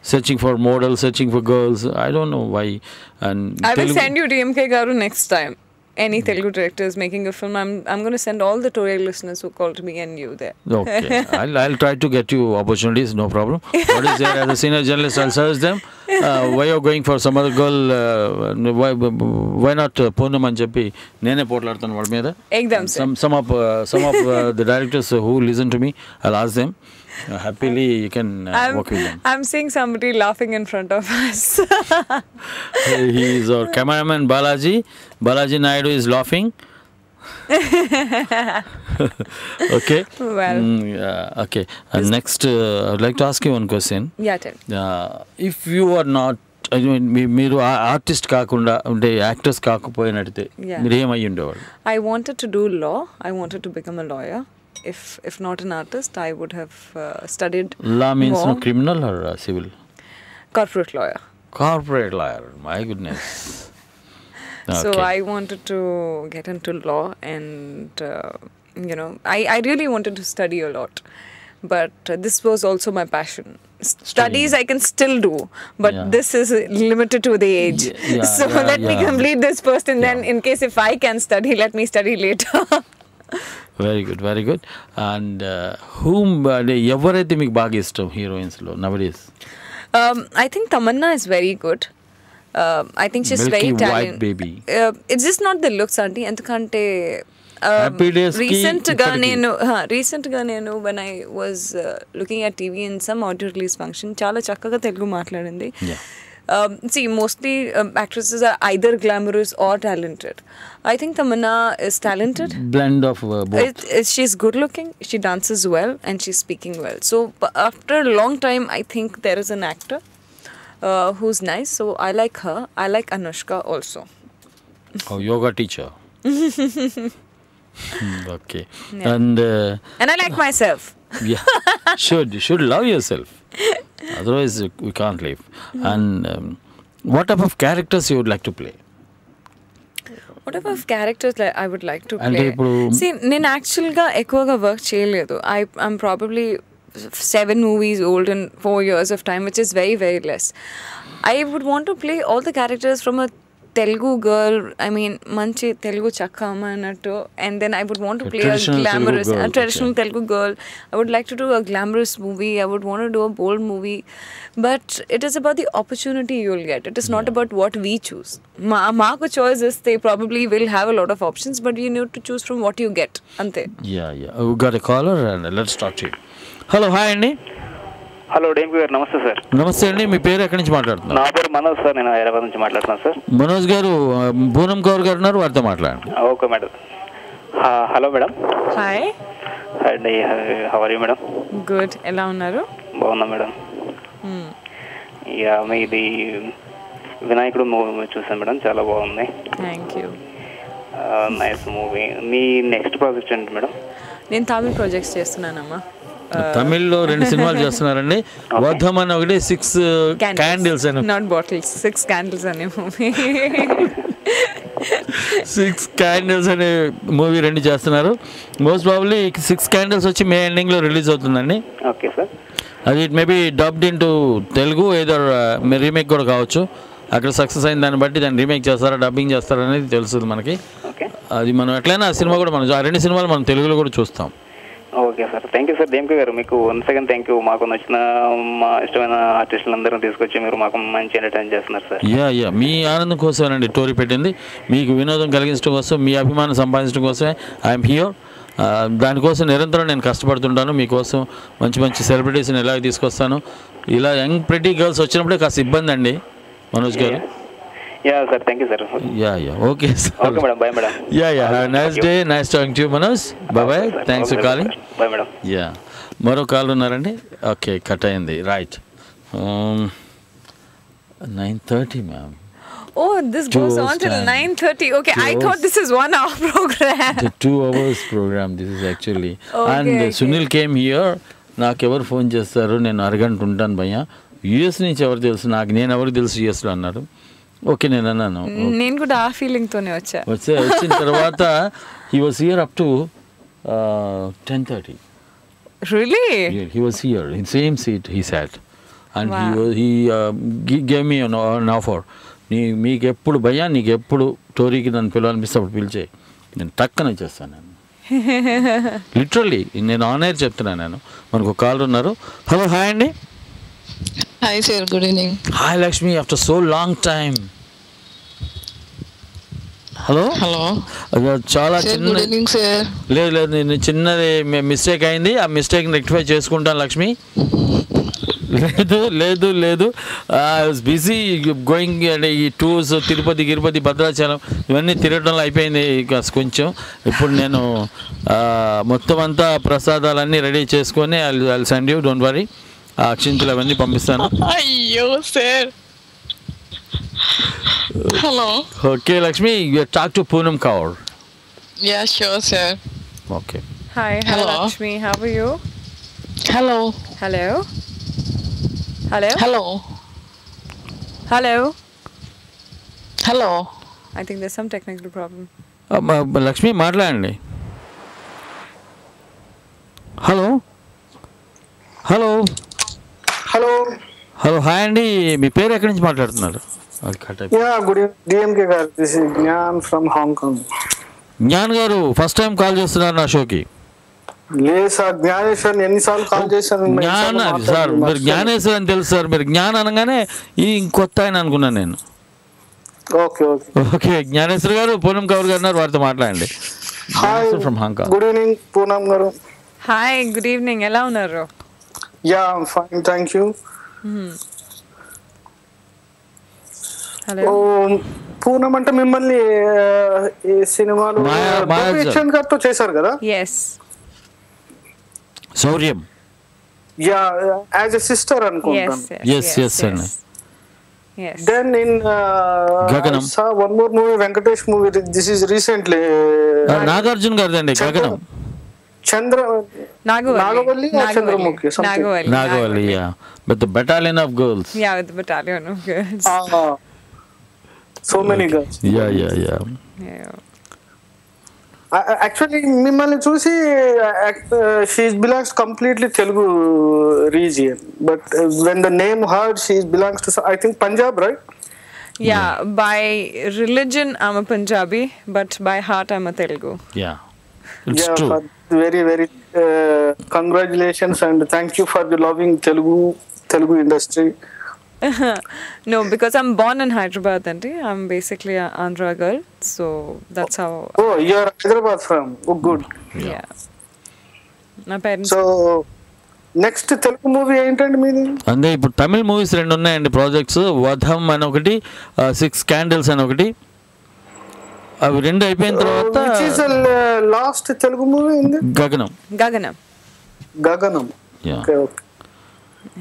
searching for models, searching for girls. I don't know why. And I will send you DMK Garu next time. Any Telugu directors making a film, I'm going to send all the Toriel listeners who called me and you there. Okay, I'll try to get you opportunities, no problem. What is there as a senior journalist? I'll search them. Why you're going for some other girl? Why not Poonam and Jappi? Nene potladtanu vaadi meeda. Ekdam sir. Some of the directors who listen to me, I'll ask them. Happily you can work with them. I'm seeing somebody laughing in front of us. He is our cameraman Balaji Naidu is laughing. Okay. Well. Okay. Next, I'd like to ask you one question. Yeah, tell. If you are not, మీరు artist కాకుండా అంటే actors కాకపోయినట్టే మీరు ఏమై ఉండేవాళ్ళు? I wanted to do law. I wanted to become a lawyer. If not an artist, I would have studied law means more. No criminal or civil? Corporate lawyer. Corporate lawyer. My goodness. So I wanted to get into law, and I really wanted to study a lot, but this was also my passion. Studies I can still do, but this is limited to the age. Let me complete this first, and then in case if I can study, let me study later. Very good. And whom ఎవరైతే మీకు బాగా ఇష్టం heroines లో nowadays? I think Tamanna is very good. I think she's very talented. Baby. It's just not the looks, auntie. Endukante recent గా నేను when I was looking at TV in some audio release function, చాలా చక్కగా తెలుగు మాట్లాడింది. See, mostly actresses are either glamorous or talented. I think Tamanna is talented. Blend of both. She's good looking, she dances well, and she's speaking well. So after a long time, I think there is an actor who's nice. So I like her. I like Anushka also. Oh, yoga teacher. Okay. Yeah. And I like myself. Yeah. Should love yourself. Otherwise we can't live. And what type of characters you would like to play? What type of characters I would like to play? See, నేను యాక్చువల్గా ఎక్కువగా work చేయలేదు. I'm probably 7 movies old in 4 years of time, which is very, very less. I would want to play all the characters from a Telugu girl, I mean, manchi Telugu chakkama anattu, and then I would want to play a glamorous, traditional Telugu girl. I would like to do a glamorous movie. I would want to do a bold movie, but it is about the opportunity you will get. It is not about what we choose. Maaku choice is they probably will have a lot of options, but you need to choose from what you get. Ante. Yeah. We got a caller, and let's talk to you. Hello, hi Andy. Hello డేంపి గారు నమస్తే sir. నమస్తే అండి, మీ పేరు ఎక్కడి నుంచి మాట్లాడుతున్నారు? నా పేరు మనోజ్ సార్, నేను హైదరాబాద్ నుంచి మాట్లాడుతున్నాను సార్. మనోజ్ గారు, పూనం కౌర్ గారు ఉన్నారు, వారితో మాట్లాడండి. Okay madam. Hello madam. Hi అండి, how are you madam? Good, ఎలా ఉన్నారు? బాగున్నా మేడం. యా, మీది వినాయకుడు మూవీ చూసాను మేడం, చాలా బాగుంది. Thank you. Nice movie. Me next project ఏంటి మేడం? నేను తమిళ్ ప్రాజెక్ట్స్ చేస్తున్నానమ్మా. తమిళ్లో 2 సినిమాలు చేస్తున్నారండి. వర్ధమ్ అని ఒకటి, 6 క్యాండిల్స్ అని, నాట్ బాటిల్స్, 6 క్యాండిల్స్ అనే మూవీ. 6 క్యాండిల్స్ అనే మూవీ 2 చేస్తున్నారు. మోస్ట్ ప్రాబబ్లీ 6 క్యాండిల్స్ వచ్చి మే ఎండింగ్ లో రిలీజ్ అవుతుందండి. Okay sir. అది it maybe dubbed into Telugu either remake కూడా కావచ్చు. అక్కడ సక్సెస్ అయిన దాన్ని బట్టి దాన్ని రీమేక్ చేస్తారా డబ్బింగ్ చేస్తారా అనేది తెలుస్తుంది మనకి. అది మనం ఎట్లయినా ఆ సినిమా కూడా మనం ఆ 2 సినిమాలు మనం తెలుగులో కూడా చూస్తాం. Okay sir, thank you sir దేమ్కే గారు. మీకు వన్స్ అగైన్ థ్యాంక్ యూ. మాకు నచ్చిన మా ఇష్టమైన ఆర్టిస్టులందరూ తీసుకొచ్చి మీరు మాకు మంచి ఎంటర్టైన్ చేస్తున్నారు సార్. యా మీ ఆనందం కోసమేనండి టోరీ పెట్టింది, మీకు వినోదం కలిగించడం కోసం, మీ అభిమానం సంపాదించడం కోసమే ఐఎమ్ హియర్. దానికోసం నిరంతరం నేను కష్టపడుతుంటాను. మీకోసం మంచి మంచి సెలబ్రిటీస్ని ఎలాగ తీసుకొస్తాను. ఇలా యంగ్ ప్రెటీ గర్ల్స్ వచ్చినప్పుడే కాస్త ఇబ్బంది అండి మనోజ్ గారు. Yeah sir, thank you sir. Okay sir. Okay madam, bye madam. Nice day, nice talking to you Manoj. Bye, thanks for calling. Bye madam. మరో కాల్ ఉన్నారండి. ఓకే, కట్ అయింది. Right, 9:30 ma'am. Oh, this goes on till 9:30. Okay, I thought this is 1 hour program. It's a 2 hours program. This is actually. And Sunil came here. నాకు ఎవరు phone చేస్తారు, నేను అరగంట ఉంటాను భయ్య, యూఎస్ నుంచి ఎవరు తెలుసు నాకు, నేను ఎవరికి తెలుసు యూఎస్లో అన్నారు. ఓకే నేను అన్నాను, నేను కూడా ఆ ఫీలింగ్తోనే వచ్చిన తర్వాత he was here up to 10:30. Really? Yeah, he was here in same seat he sat and he gave me an offer. మీకు ఎప్పుడు భయ్యా, నీకు ఎప్పుడు టోరీకి నన్ను పిలవాలనిపిస్తే అప్పుడు పిలిచే, నేను టక్కన చేస్తాను. నేను లిటరల్లీ నేను ఆన్ ఎయిర్ చెప్తున్నాను. నేను మనకు ఒక కాల్ ఉన్నారు. హలో, హాయ్ అండి. Hi sir, good evening. Hi Lakshmi, after so long time. Hello చాలా చిన్న, లేదు నేను చిన్నది మిస్టేక్ అయింది, ఆ మిస్టేక్ని రెక్టిఫై చేసుకుంటాను లక్ష్మి. లేదు ఐ వాజ్ బిజీ గోయింగ్ అంటే ఈ టూర్స్ తిరుపతి భద్రాచలం ఇవన్నీ తిరగడంలో అయిపోయింది కొంచెం. ఇప్పుడు నేను మొత్తం అంతా ప్రసాదాలన్నీ రెడీ చేసుకొని I send you, don't worry. ఆ అక్షింతలు అవన్నీ పంపిస్తాను. అయ్యో sir. Hello. Okay Lakshmi, you talk to Poonam Kaur. Yeah sure sir. Okay. Hi Lakshmi, how are you? Hello. I think there's some technical problem. Lakshmi మాట్లాడండి. హలో, హాయ్ అండి. మీ పేరు ఎక్కడి నుంచి మాట్లాడుతున్నారు? జ్ఞాన్ గారు ఫస్ట్ టైం కాల్ చేస్తున్నారు నా షోకి. లేదు సార్, జ్ఞానేశ్వర్ ఎన్నిసార్లు కాల్ చేశాను సార్. మీరు జ్ఞానేశ్వర్ అని తెలుసు సార్, మీరు జ్ఞాన్ అనగానే ఈ కొత్త ఆయన అనుకున్నాను నేను. ఓకే జ్ఞానేశ్వర్ గారు, పూనం కౌర్ గారు ఉన్నారు, వారితో మాట్లాడండి. From Hong Kong. Good evening Poonam garu. Hi, good evening, ఎలా ఉన్నారు? Yeah fine, thank you. Hello. Poonam అంటే మిమ్మల్ని ఈ సినిమాలు గారితో చేశారు కదా? Yes. Shauryam. Yeah, as a sister అనుకుంటాను. yes అండి. Then in Gaganam. I saw one more movie, Venkatesh movie. This is recently. Nagarjun gardanడి Gaganam. Nagavalli or Chandramukhi? Nagavalli, yeah. But the battalion of girls. Yeah, with the battalion of girls. So many girls. Yeah. Actually, మిమ్మల్ని చూసి she belongs completely Telugu region, but when the name heard, she belongs to I think Punjab, right? Yeah, by religion I'm a Punjabi, but by heart I'm a Telugu. Yeah, it's true. Very very congratulations and thank you for the loving Telugu industry. No, because I'm born in Hyderabad, and I'm basically an Andhra girl, so that's how. Oh, you're Hyderabad from? Oh, good. Yeah. My parents. So, next Telugu movie ఏంటండి మీది? అంటే ఇప్పుడు తమిళ movies 2 ఉన్నాయండి projects. వధం అని ఒకటి, 6 candles అని ఒకటి. అవి 2 అయిపోయిన తర్వాత which is the last Telugu movie in గగనం. Okay.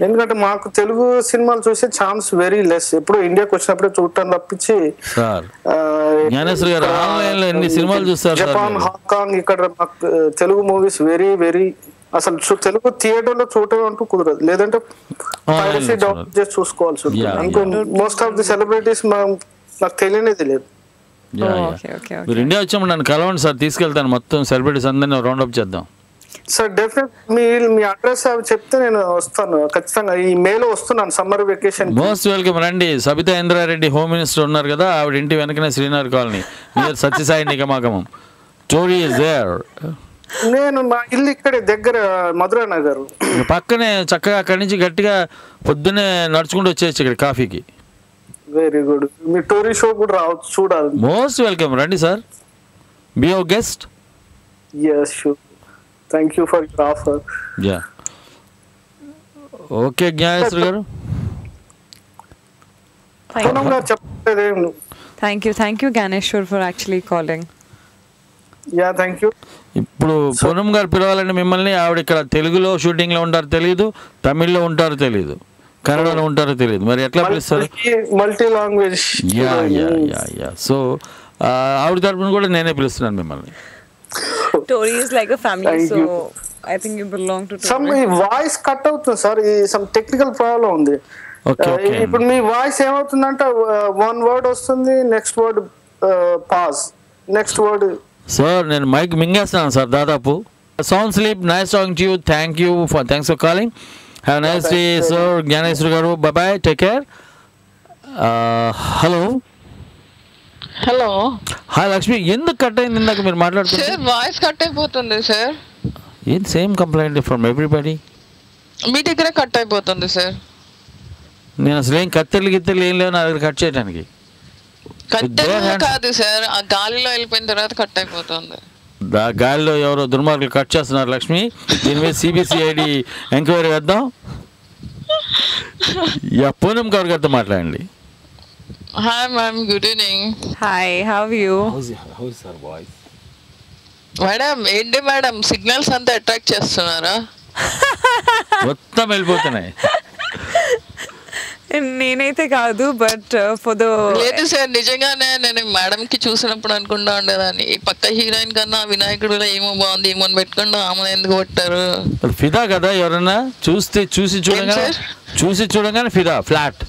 ఎందుకంటే మాకు తెలుగు సినిమాలు చూసే ఛాన్స్ వెరీ లెస్. ఎప్పుడు ఇండియాకి వచ్చినప్పుడే చూడటం తప్పించి జపాన్, హాంకాంగ్, ఇక్కడ తెలుగు మూవీస్ వెరీ వెరీ అసలు తెలుగు థియేటర్ లో చూడటం అంటూ కుదరదు, లేదంటే పైరసీ డౌన్లోడ్ చేసి చూసుకోవాల్సి ఉంటుంది. మోస్ట్ ఆఫ్ ది సెలబ్రిటీస్ నాకు తెలియనే తెలియదు. మీరు ఇండియా వచ్చాము నన్ను కలవండి సార్, తీసుకెళ్తాను, మొత్తం సెలబ్రిటీస్ అందరినీ రౌండ్ అప్ చేద్దాం. సార్ డెఫినెట్ మీ అడ్రస్ అవి చెప్తే నేను వస్తాను ఖచ్చితంగా. ఈ మేలో వస్తున్నాను సమ్మర్ వెకేషన్. మోస్ట్ వెల్కమ్ రండి. సబితా ఇంద్రారెడ్డి హోమ్ మినిస్టర్ ఉన్నారు కదా, ఆవిడ ఇంటి వెనకనే Srinagar colony near Sathya Sai Nigamagamam. Story is there. నేను మా ఇల్లు ఇక్కడే దగ్గర మధురా నగర్ పక్కనే. చక్కగా అక్కడి నుంచి గట్టిగా పొద్దున్నే నడుచుకుంటూ వచ్చేసి ఇక్కడ కాఫీకి. Very good. మీ టోరీ షో కూడా రావచ్చు, చూడాలి. మోస్ట్ వెల్కమ్ రండి సార్. Be your guest. yes sure. thank you for your offer. yeah okay Gnaneshwar garu. Thank you Gnaneshwar for actually calling. Yeah thank you. ఇప్పుడు పూనం గారు పిలవాలండి మిమ్మల్ని. ఆవిడ ఇక్కడ తెలుగులో షూటింగ్లో ఉంటారో తెలియదు, తమిళ్లో ఉంటారో తెలియదు, కన్నడలో ఉంటారో తెలియదు. మరి ఎట్లా పిలుస్తారు? Multi language. Yeah yeah yeah yeah so ఆవిడ తరపున కూడా నేనే పిలుస్తున్నాను మిమ్మల్ని. Tori is like a family, so I think you belong to Tori. Some voice cut అవుతుంది సార్, ఈ some technical problem ఉంది. ఇప్పుడు మీ వాయిస్ ఏమవుతుందంటే వన్ వర్డ్ వస్తుంది, next word pause, next word. Sir నేను మైక్ మింగేస్తున్నాను సార్ దాదాపు. Sound sleep nice talking to you. Thanks for calling. Have nice day sir. Gnaneshwar garu bye bye, take care. Hello hello. Hi Lakshmi. ఎందుకు cut అయింది ఇందాక మీరు మాట్లాడుతున్నారు? Sir voice cut అయిపోతుంది sir. ఏం సేమ్ కంప్లైంట్ ఫ్రమ్ ఎవ్రీబడి. మీ దగ్గర కట్ అయిపోతుంది సార్. నేను అసలు ఏం కత్తెర్లు ఏం లేవు నా దగ్గర కట్ చేయడానికి. కట్టెలు కాదు సార్, ఆ గాలిలో వెళ్ళిపోయిన తర్వాత కట్ అయిపోతుంది. గాలిలో ఎవరో దుర్మార్గులు కట్ చేస్తున్నారు లక్ష్మి. దీని మీద సిబిసిఐడి ఎంక్వైరీ వేద్దాం. పూనం గౌర్ గారితో మాట్లాడండి. Hi ma'am, good evening. Hi, how are you? How is her voice? Madam ఏంటి మేడం సిగ్నల్స్ అంతా అట్రాక్ట్ చేస్తున్నారా? మొత్తం వెళ్ళిపోతున్నాయి. నేనైతే కాదు, బట్ ఫర్ ద లేదు సార్ నిజంగానే నేను మేడం కి చూసినప్పుడు అనుకుంటా ఉండేదాన్ని ఈ పక్క హీరోయిన్ కన్నా వినాయకుడు ఏమో బాగుంది ఏమో అని పెట్టుకుంటా ఆమె ఎందుకు పెట్టారు? ఫిదా కదా ఎవరన్నా చూసి చూడగానే ఫిదా ఫ్లాట్.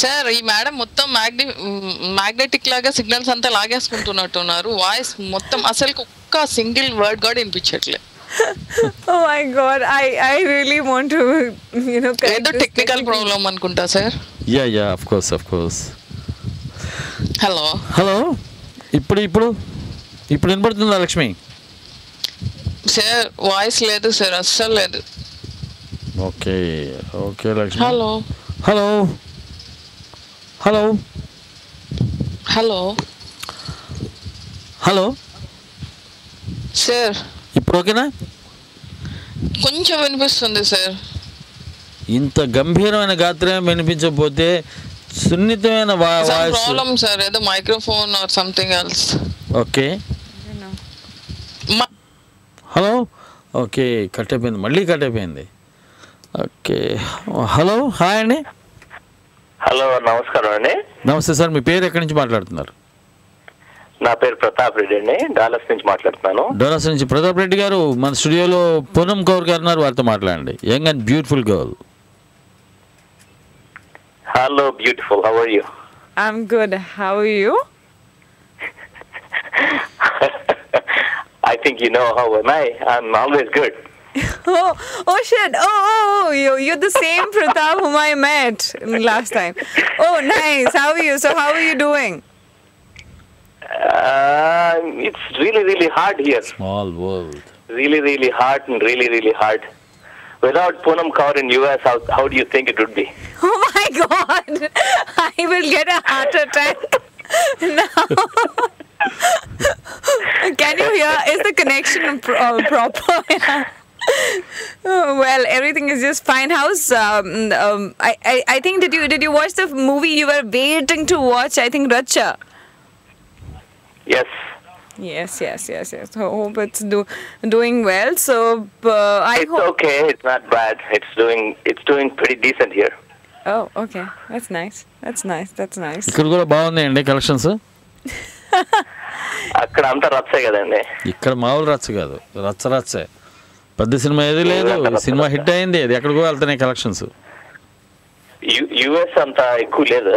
సార్ ఈ మేడం మొత్తం మ్యాగ్నెటిక్ లాగా సిగ్నల్స్ అంతా లాగేసుకుంటున్నట్టున్నారు. వాయిస్ మొత్తం అసలు ఒక్క సింగిల్ వర్డ్ కూడా వినిపించట్లేదు. Oh my god, I really want to ఏదో టెక్నికల్ ప్రాబ్లం అనుకుంటా sir. Yeah of course. Hello ఇప్పుడు వినపడుతుందా లక్ష్మి? సార్ వాయిస్ లేదు సార్, అస్సలు లేదు. ఓకే లక్ష్మి. హలో సార్ ఇప్పుడు ఓకేనా? కొంచెం వినిపిస్తుంది సార్. ఇంత గంభీరమైన గాత్రం వినిపించకపోతే సున్నితమైన వాయిస్ ప్రాబ్లం సార్, ఏదో microphone or something else. Okay hello. Okay మళ్ళీ కట్ అయిపోయింది. Okay hello. హాయ్ అండి. హలో నమస్కారం అండి. నమస్తే సార్. మీ పేరు ఎక్కడి నుంచి మాట్లాడుతున్నారు? నా పేరు ప్రతాప్ రెడ్డి అండి, డాలస్ నుంచి మాట్లాడుతున్నాను. డాలస్ నుంచి ప్రతాప్ రెడ్డి గారు మన స్టూడియోలో పూనం కౌర్ గారు ఉన్నారు, వారితో మాట్లాడండి. Young and beautiful girl. Hello beautiful, how are you? I'm good. How are you? I think you know how am I. I'm always good. Oh shit. You're the same Pratap whom I met last time. Oh nice. How are you? So how are you doing? It's really hard here. Small world. Really hard and really hard. Without Poonam Kaur in US, how do you think it would be? Oh my god. I will get a heart attack now. Can you hear? Is the connection proper? Well, everything is just fine. How's I think did you watch the movie you were waiting to watch? I think Racha. Yes. So hope it's doing well. So it's okay. It's not bad. It's doing pretty decent here. Oh, okay. That's nice. ఇక్కడ కూడా బాగున్నాయండి collections. అక్కడ అంతా రచ్చే కదండి. ఇక్కడ మామూలు రచ్చ కాదు, రచ్చే. పెద్ద సినిమా ఏది లేదు, సినిమా హిట్ అయింది, అది ఎక్కడికో వెళ్తున్నాయి కలెక్షన్స్. యుఎస్ అంతా ఎక్కువ లేదు,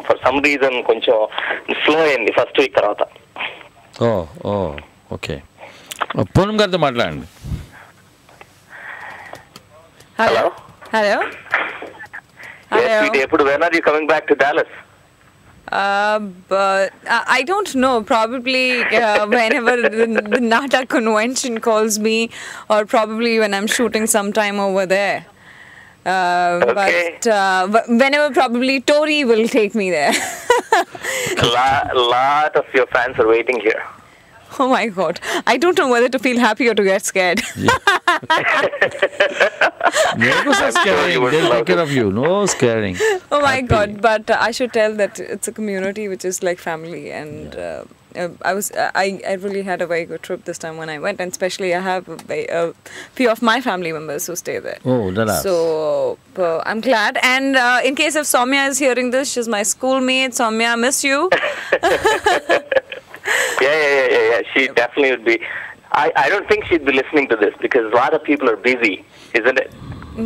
ఫర్ సమ్ రీజన్ కొంచెం స్లో అయింది ఫస్ట్ వీక్ తర్వాత. ఓకే పూనం గారితో మాట్లాడండి. Hello. Hello. Yes, sweetie. When are you coming back to Dallas? But I don't know. Probably whenever the Nata convention calls me, or probably when I'm shooting sometime over there. But whenever probably Tori will take me there. Lot of your fans are waiting here. Oh my God! I don't know whether to feel happy or to get scared. They're so scaring. They'll take care of you. No scaring. Oh my God! But I should tell that it's a community which is like family, and I really had a very good trip this time when I went, and especially I have a few of my family members who stay there. Oh, that's so I'm glad. And in case if Soumya is hearing this, she's my schoolmate. Soumya, I miss you. Yeah. She definitely would be. I don't think she'd be listening to this because a lot of people are busy, isn't it?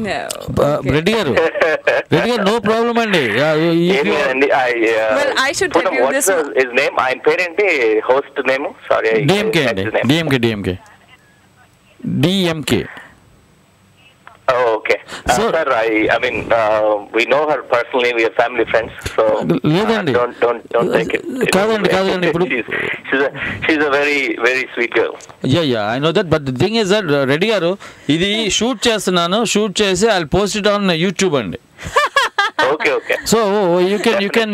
No. Reddy garu, no problem andi. Well, I should tell you this. What's his name? ఆయన పేరేంటి host name? Sorry. DMK. Oh, okay. Sir, I mean, we know her personally. We are family friends. So don't take it. She's a very, very sweet girl. Yeah, I know that. But the thing is that Reddy garu, idi shoot చేస్తున్నాను. Shoot చేసి I'll post it on YouTube అండి. Okay. So you can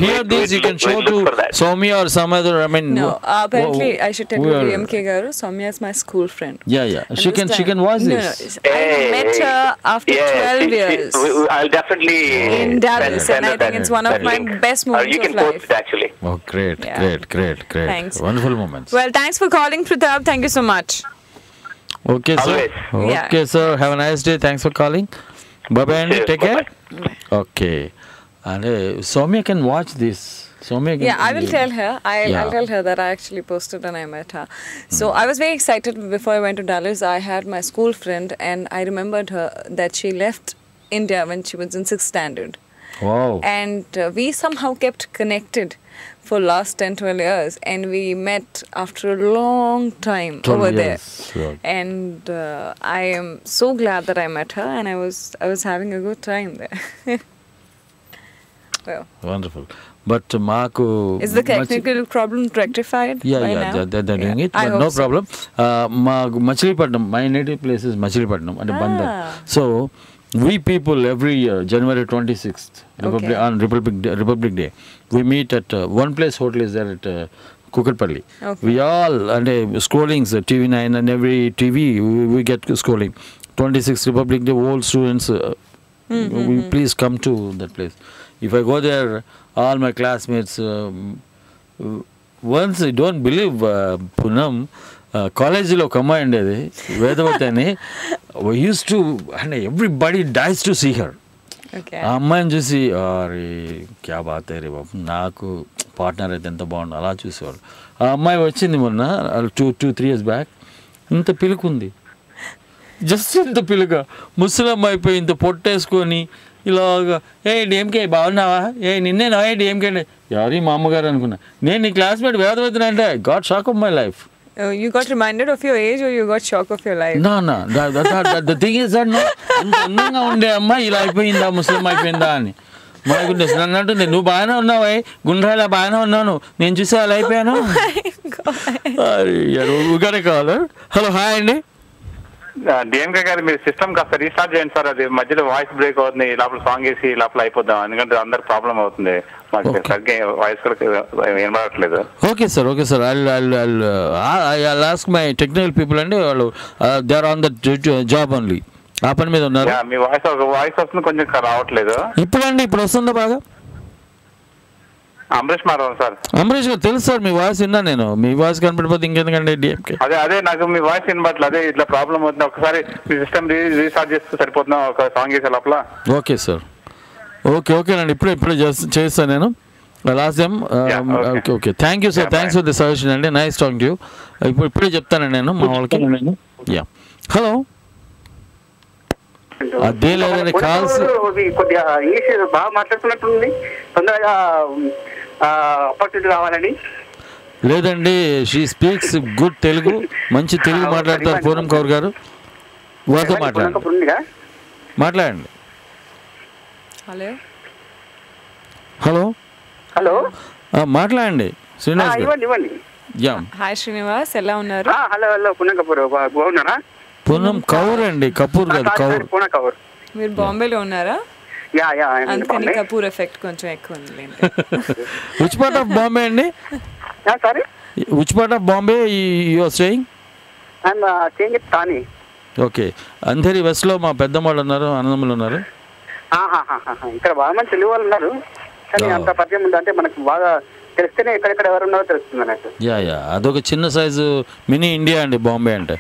hear this. You can show to Soumya or some other. I mean, no. Apparently, I should tell you, DMK garu. Soumya is my school friend. Yeah. She can watch this. I met her after 12 years. I'll definitely in Dallas, and I think it's one of my best moments you can of life. post it actually. Oh, great. Thanks. Wonderful moments. Well, thanks for calling, Pratap. Thank you so much. Okay, sir. Okay, sir. Have a nice day. Thanks for calling. Bye-bye, and take care. Okay. And Soumya can watch this. I will tell her. I'll tell her that I actually posted and I met her. So I was very excited before I went to Dallas. I had my school friend, and I remembered her that she left India when she was in 6th standard. Wow. And we somehow kept connected for last 10-12 years, and we met after a long time over there. Sure. And I am so glad that I met her, and I was having a good time there. Well, wonderful. But Maaku is the technical problem rectified? Yeah, they're doing it. But no problem. Machilipatnam, my native place is Machilipatnam and Bandar. So we people every year, January 26th, on Republic Day, we meet at one place. Hotel is there at Kukatpalli. We all scrollings, TV9 and every TV we get scrolling. 26th Republic Day, all students, please come to that place. If I go there, all my classmates, once you don't believe, Poonam, కాలేజీలో ఒక అమ్మాయి ఉండేది వేదవతి అని used to అంటే everybody dies to see her. ఆ అమ్మాయిని చూసి అరే క్యా బాత్ రే బాబు, నాకు పార్ట్నర్ అయితే ఎంత బాగుండు అలా చూసేవాళ్ళు. ఆ అమ్మాయి వచ్చింది మొన్న 2-3 years బ్యాక్. ఇంత పిలుకుంది, జస్ట్ ఇంత పిలుక, ముసలమ్మ అయిపోయి ఇంత పొట్టేసుకొని ఇలాగా డిఎంకే బాగున్నావా, నిన్నేనా డిఎంకే అంటే ఎవరి మా అమ్మగారు అనుకున్నా. నేను నీ క్లాస్మేట్ వేదవతిని అంటే got shock of my life. You got reminded of your age or you got shock of your life? No. The thing is that ఇంత అందంగా ఉండే అమ్మాయి ఇలా అయిపోయిందా, ముస్లిం అయిపోయిందా అని. మై గుడ్నెస్, నన్ను అంటుంది నువ్వు బాగానే ఉన్నావు, గుండ్రాయిలా బాగానే ఉన్నాను, నేను చూసి అలా అయిపోయాను. కాలర్. హలో, హాయ్ అండి. డిఎంకే గారు మీరు సిస్టమ్ కాస్త రీస్టార్ట్ చేయండి సార్. అది మధ్యలో వాయిస్ బ్రేక్ అవుతుంది, లోపల సాంగ్ వేసి లోపల అయిపోద్దాం, ఎందుకంటే అందరికి ప్రాబ్లం అవుతుంది. మాకు సరిగ్గా వాయిస్ కూడా ఏం రావట్లేదు. Okay sir I'll ask my technical people అండి, వాళ్ళు they are on the job only, ఆ పని మీద ఉన్నారు. మీ వాయిస్ వస్తుంది, కొంచెం రావట్లేదు. ఇప్పుడు వస్తుందా బాగా? అమరీష్ మాధవన్ సార్. అమరీష్ గారు తెలుసు సార్, మీ వాయిస్ విన్నా నేను. మీ వాయిస్ కనపడిపోతే ఇంకెందుకండి డిఎంకే. అదే నాకు మీ వాయిస్ వినబట్లేదు, అదే ఇట్లా ప్రాబ్లం అవుతుంది. ఒకసారి మీ సిస్టమ్ రీస్టార్ట్ చేస్తే సరిపోతున్నా, ఒక సాంగ్ చేసే లోపల. ఓకే సార్, ఓకేనండి, ఇప్పుడే చేస్తాను నేను. Last time okay. Thank you sir, thanks for the suggestion అండి, నైస్ టాకింగ్ టు యూ. ఇప్పుడే చెప్తానండి నేను మా వాళ్ళకి. Yeah, hello. అదే లేదండి కాల్స్ కొద్దిగా ఇంగ్లీష్ బాగా మాట్లాడుతున్నట్టుంది, తొందరగా ఆపర్చునిటీ కావాలని. లేదండి, షీ స్పీక్స్ గుడ్ తెలుగు, మంచి తెలుగు మాట్లాడతారు పూనం కౌర్ గారు, వారితో మాట్లాడండి. మాట్లాడండి. హలో హలో హలో మాట్లాడండి శ్రీనివాస్ గారు. ఇవ్వండి. యా హాయ్ శ్రీనివాస్, ఎలా ఉన్నారు? హలో హలో పూనం కపూర్ బాగున్నారా? పూనం కౌర్ అండి, కపూర్ కాదు కౌర్. పూనం కపూర్. మీరు బాంబేలో ఉన్నారా? యా అందుకని కపూర్ ఎఫెక్ట్ కొంచెం ఎక్కువ ఉంది. విచ్ పార్ట్ ఆఫ్ బాంబే అండి? Sorry, which part of Bombay you are staying? I'm staying at Thane. Okay, Andheri వెస్ట్లో మా పెద్దమ్మాళ్ళు ఉన్నారు, అన్నదమ్ములు ఉన్నారు. ఇక్కడ బాగా మంది తెలుగు వాళ్ళు ఉన్నారు, కానీ అంత పరిచయం ఉంది అంటే మనకు బాగా తెలిస్తేనే ఎక్కడెక్కడ ఎవరు ఉన్నారో తెలుస్తుంది అన్నట్టు. యా అదొక చిన్న సైజు మినీ ఇండియా అండి బాంబే అంటే.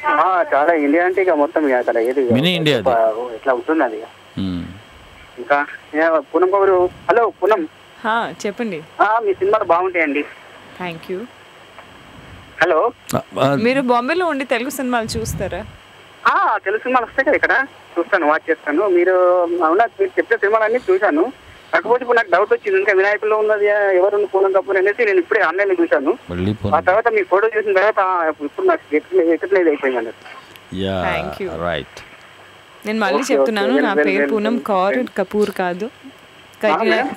చాలా ఇండియా అంటే ఇక మొత్తం అక్కడ ఏది మినీ ఇండియా అది ఇట్లా ఉంటుంది అది. ఇంకా పూనం కబూరు. హలో పూనం, చెప్పండి. మీ సినిమాలు బాగుంటాయండి. Thank you. హలో, మీరు బాంబేలో ఉండి తెలుగు సినిమాలు చూస్తారా? తెలుగు సినిమాలు వస్తాయి కదా ఇక్కడ, చూస్తాను, వాచ్ చేస్తాను. మీరు అవునా, మీరు చెప్పే సినిమాలన్నీ చూశాను. కాకపోతే ఇప్పుడు నాకు డౌట్ వచ్చింది, ఇంకా వినాయకుల్లో ఉన్నది ఎవరు పూనం కపూర్ అనేసి నేను ఇప్పుడే ఆన్లైన్ లో చూశాను. ఆ తర్వాత మీ ఫోటో చూసిన తర్వాత ఇప్పుడు నాకు ఎట్లేదు అయిపోయింది అన్నట్టు. నేను మళ్ళీ చెప్తున్నాను, నా పేరు పూనం కౌర్ కపూర్ కాదు.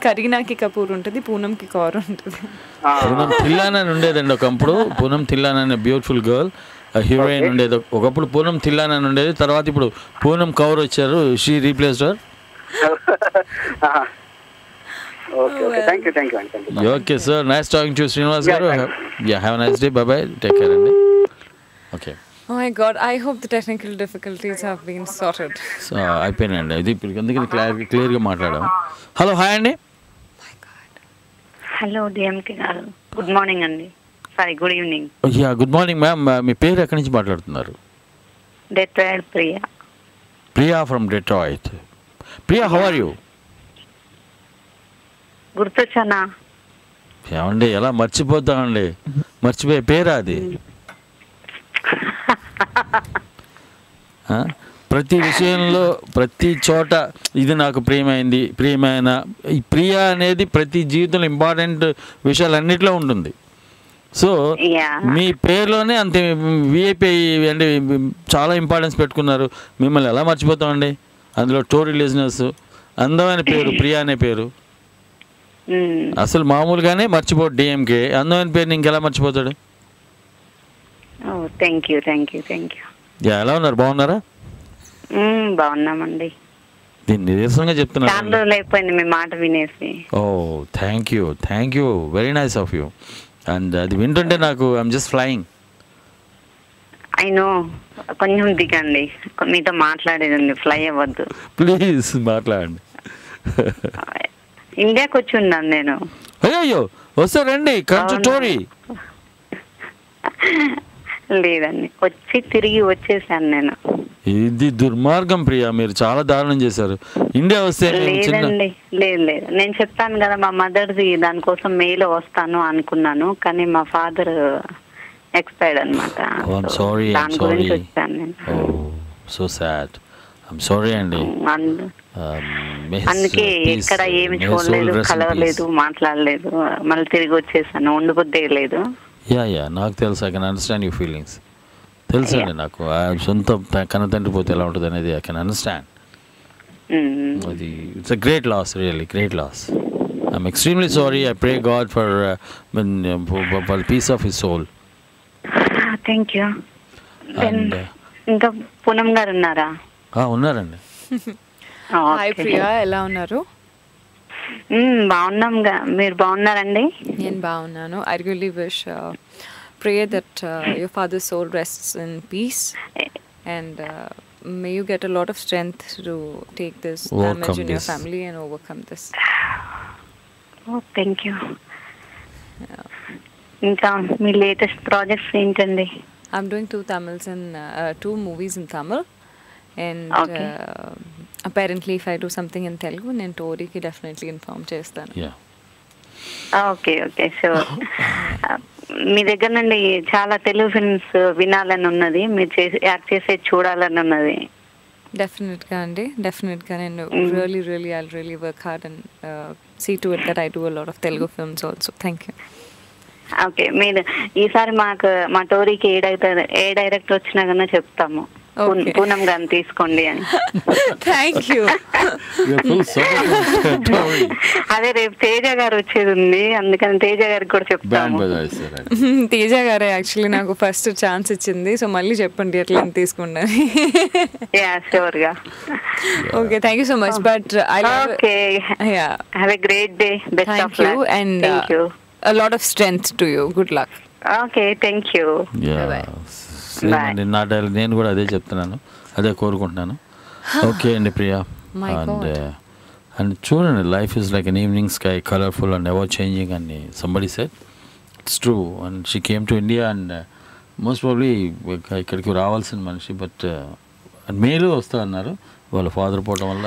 కరీనాకి కపూర్ ఉంటుంది, పూనంకి కౌర్ ఉంటుంది. పూనం తిల్లానా ఉండేదండి ఒకప్పుడు. పూనం తిల్లానా అనే బ్యూటిఫుల్ గర్ల్ హీరోయిన్ ఉండేది ఒకప్పుడు. పూనం తిల్లానా ఉండేది, తర్వాత ఇప్పుడు పూనం కౌర్ వచ్చారు. She replaced her. Okay sir, nice talking to Srinivas garu. Have nice day, bye bye, take care అండి. Okay. Oh my God, I hope the technical difficulties have been sorted. So అయిపోయినండి ఇది, ఇప్పుడు అందుకని క్లియర్గా మాట్లాడాం. హలో, హాయ్ అండి. Hello DMK garu, good morning అండి. Sorry, good evening. Yeah good morning ma'am. మీ పేరు ఎక్కడి నుంచి మాట్లాడుతున్నారు? Detroit Priya. Priya from Detroit. Priya, how are you? గుర్తొచ్చానా? ఏమండి ఎలా మర్చిపోతామండి, మర్చిపోయే పేరా అది? ప్రతి విషయంలో ప్రతి చోట ఇది నాకు ప్రియమైంది, ప్రియమైన ఈ ప్రియ అనేది ప్రతి జీవితంలో ఇంపార్టెంట్ విషయాలన్నిటిలో ఉంటుంది. సో మీ పేరులోనే అంతే విఐపి అంటే చాలా ఇంపార్టెన్స్ పెట్టుకున్నారు. మిమ్మల్ని ఎలా మర్చిపోతామండి? అందులో టోరీ లిజనర్స్, అందమైన పేరు ప్రియా అనే పేరు. అసలు మామూలుగానే మర్చిపోడు డిఎంకే, అందమైన పేరుని ఇంకెలా మర్చిపోతాడు? Thank you. ఎలా ఉన్నారు, బాగున్నారా? బాగున్నామండి. దీన్ని నిరసనగా చెప్తున్నారు. చాలా రోజులు అయిపోయింది మీ మాట వినేసి. Oh thank you, very nice of you. And అది వింటుంటే నాకు I'm just flying. I know, కొంచెం దిగండి, మీతో మాట్లాడేది ఉంది, ఫ్లై అవ్వద్దు ప్లీజ్. మాట్లాడండి. ఇండియాకి వచ్చి ఉన్నాను నేను. అయ్యో వస్తారండి, కంచు టోరీ. లేదండి, వచ్చి తిరిగి వచ్చేసాను నేను. ఇది దుర్మార్గం ప్రియా, మీరు చాలా దారుణం చేశారు. ఇండియా వస్తే లేదండి, లేదు నేను చెప్పాను కదా, మా మదర్ది దానికోసం మేలో వస్తాను అనుకున్నాను, కానీ మా ఫాదర్ ఎక్స్పైర్డ్ అనమాట. దాని గురించి వచ్చాను నేను. సో సాడ్, ఐమ్ సారీ అండి. అందుకే ఎక్కడ ఏమి చూడలేదు, కలవలేదు, మాట్లాడలేదు, మళ్ళీ తిరిగి వచ్చేసాను. ఉండబుద్ధే లేదు. యా నాకు తెలుసు, I can understand your feelings. తెలుసు అండి నాకు, సొంత కన్న తండ్రి పోతే ఎలా ఉంటుంది అనేది ఐ కెన్ అండర్స్టాండ్. అది it's a great loss, really great loss. I'm extremely sorry. I pray god for peace of his soul. Thank you. ఇంకా పూనం గారు ఉన్నారా? ఉన్నారండి. హాయ్ ప్రియా, ఎలా ఉన్నారు? బాగున్నాం. మీరు బాగున్నారండి? నేను బాగున్నాను. I really wish pray that your father's soul rests in peace, and may you get a lot of strength to take this damage in your family and overcome this. Oh, thank you. ఇంకా మీ latest projects ఏంటండి? I'm doing 2 Tamils and 2 movies in Tamil, and apparently if I do something in Telugu, నేను టోరీకి definitely inform చేస్తాను. Okay so మీ దగ్గర నుండి చాలా Telugu films వినాలని ఉన్నది, మీరు యాక్ట్ చేసే చూడాలని ఉన్నది. డెఫినెట్గా అండి, డెఫినెట్గా నేను really I really work hard and see to it that I do a lot of Telugu films also. Thank you. Okay, మీరు ఈసారి మా టోరీకి ఏ డైరెక్టర్ వచ్చినా కన్నా చెప్తాము. పూనం గారిని తీసుకోండి అని. Thank you. అదే రేపు తేజ గారు వచ్చేది ఉంది, అందుకని తేజ గారికి కూడా చెప్తాము. తేజ గారే యాక్చువల్లీ నాకు ఫస్ట్ ఛాన్స్ ఇచ్చింది, సో మళ్ళీ చెప్పండి ఎట్లా తీసుకోండి. షూర్ గా. Okay, thank you so much. But I okay, have a great day. Best of luck and a lot of strength to you. Good luck. Okay, thank you. నేను కూడా అదే చెప్తున్నాను, అదే కోరుకుంటున్నాను. ఓకే అండి ప్రియా. అండ్ చూడండి, life is like an evening sky, colourful and ever changing అని somebody said. It's true. And she came to India and most probably ఇక్కడికి రావాల్సిన మనిషి, బట్ మేలు వస్తా అన్నారు వాళ్ళ ఫాదర్ పోవడం వల్ల.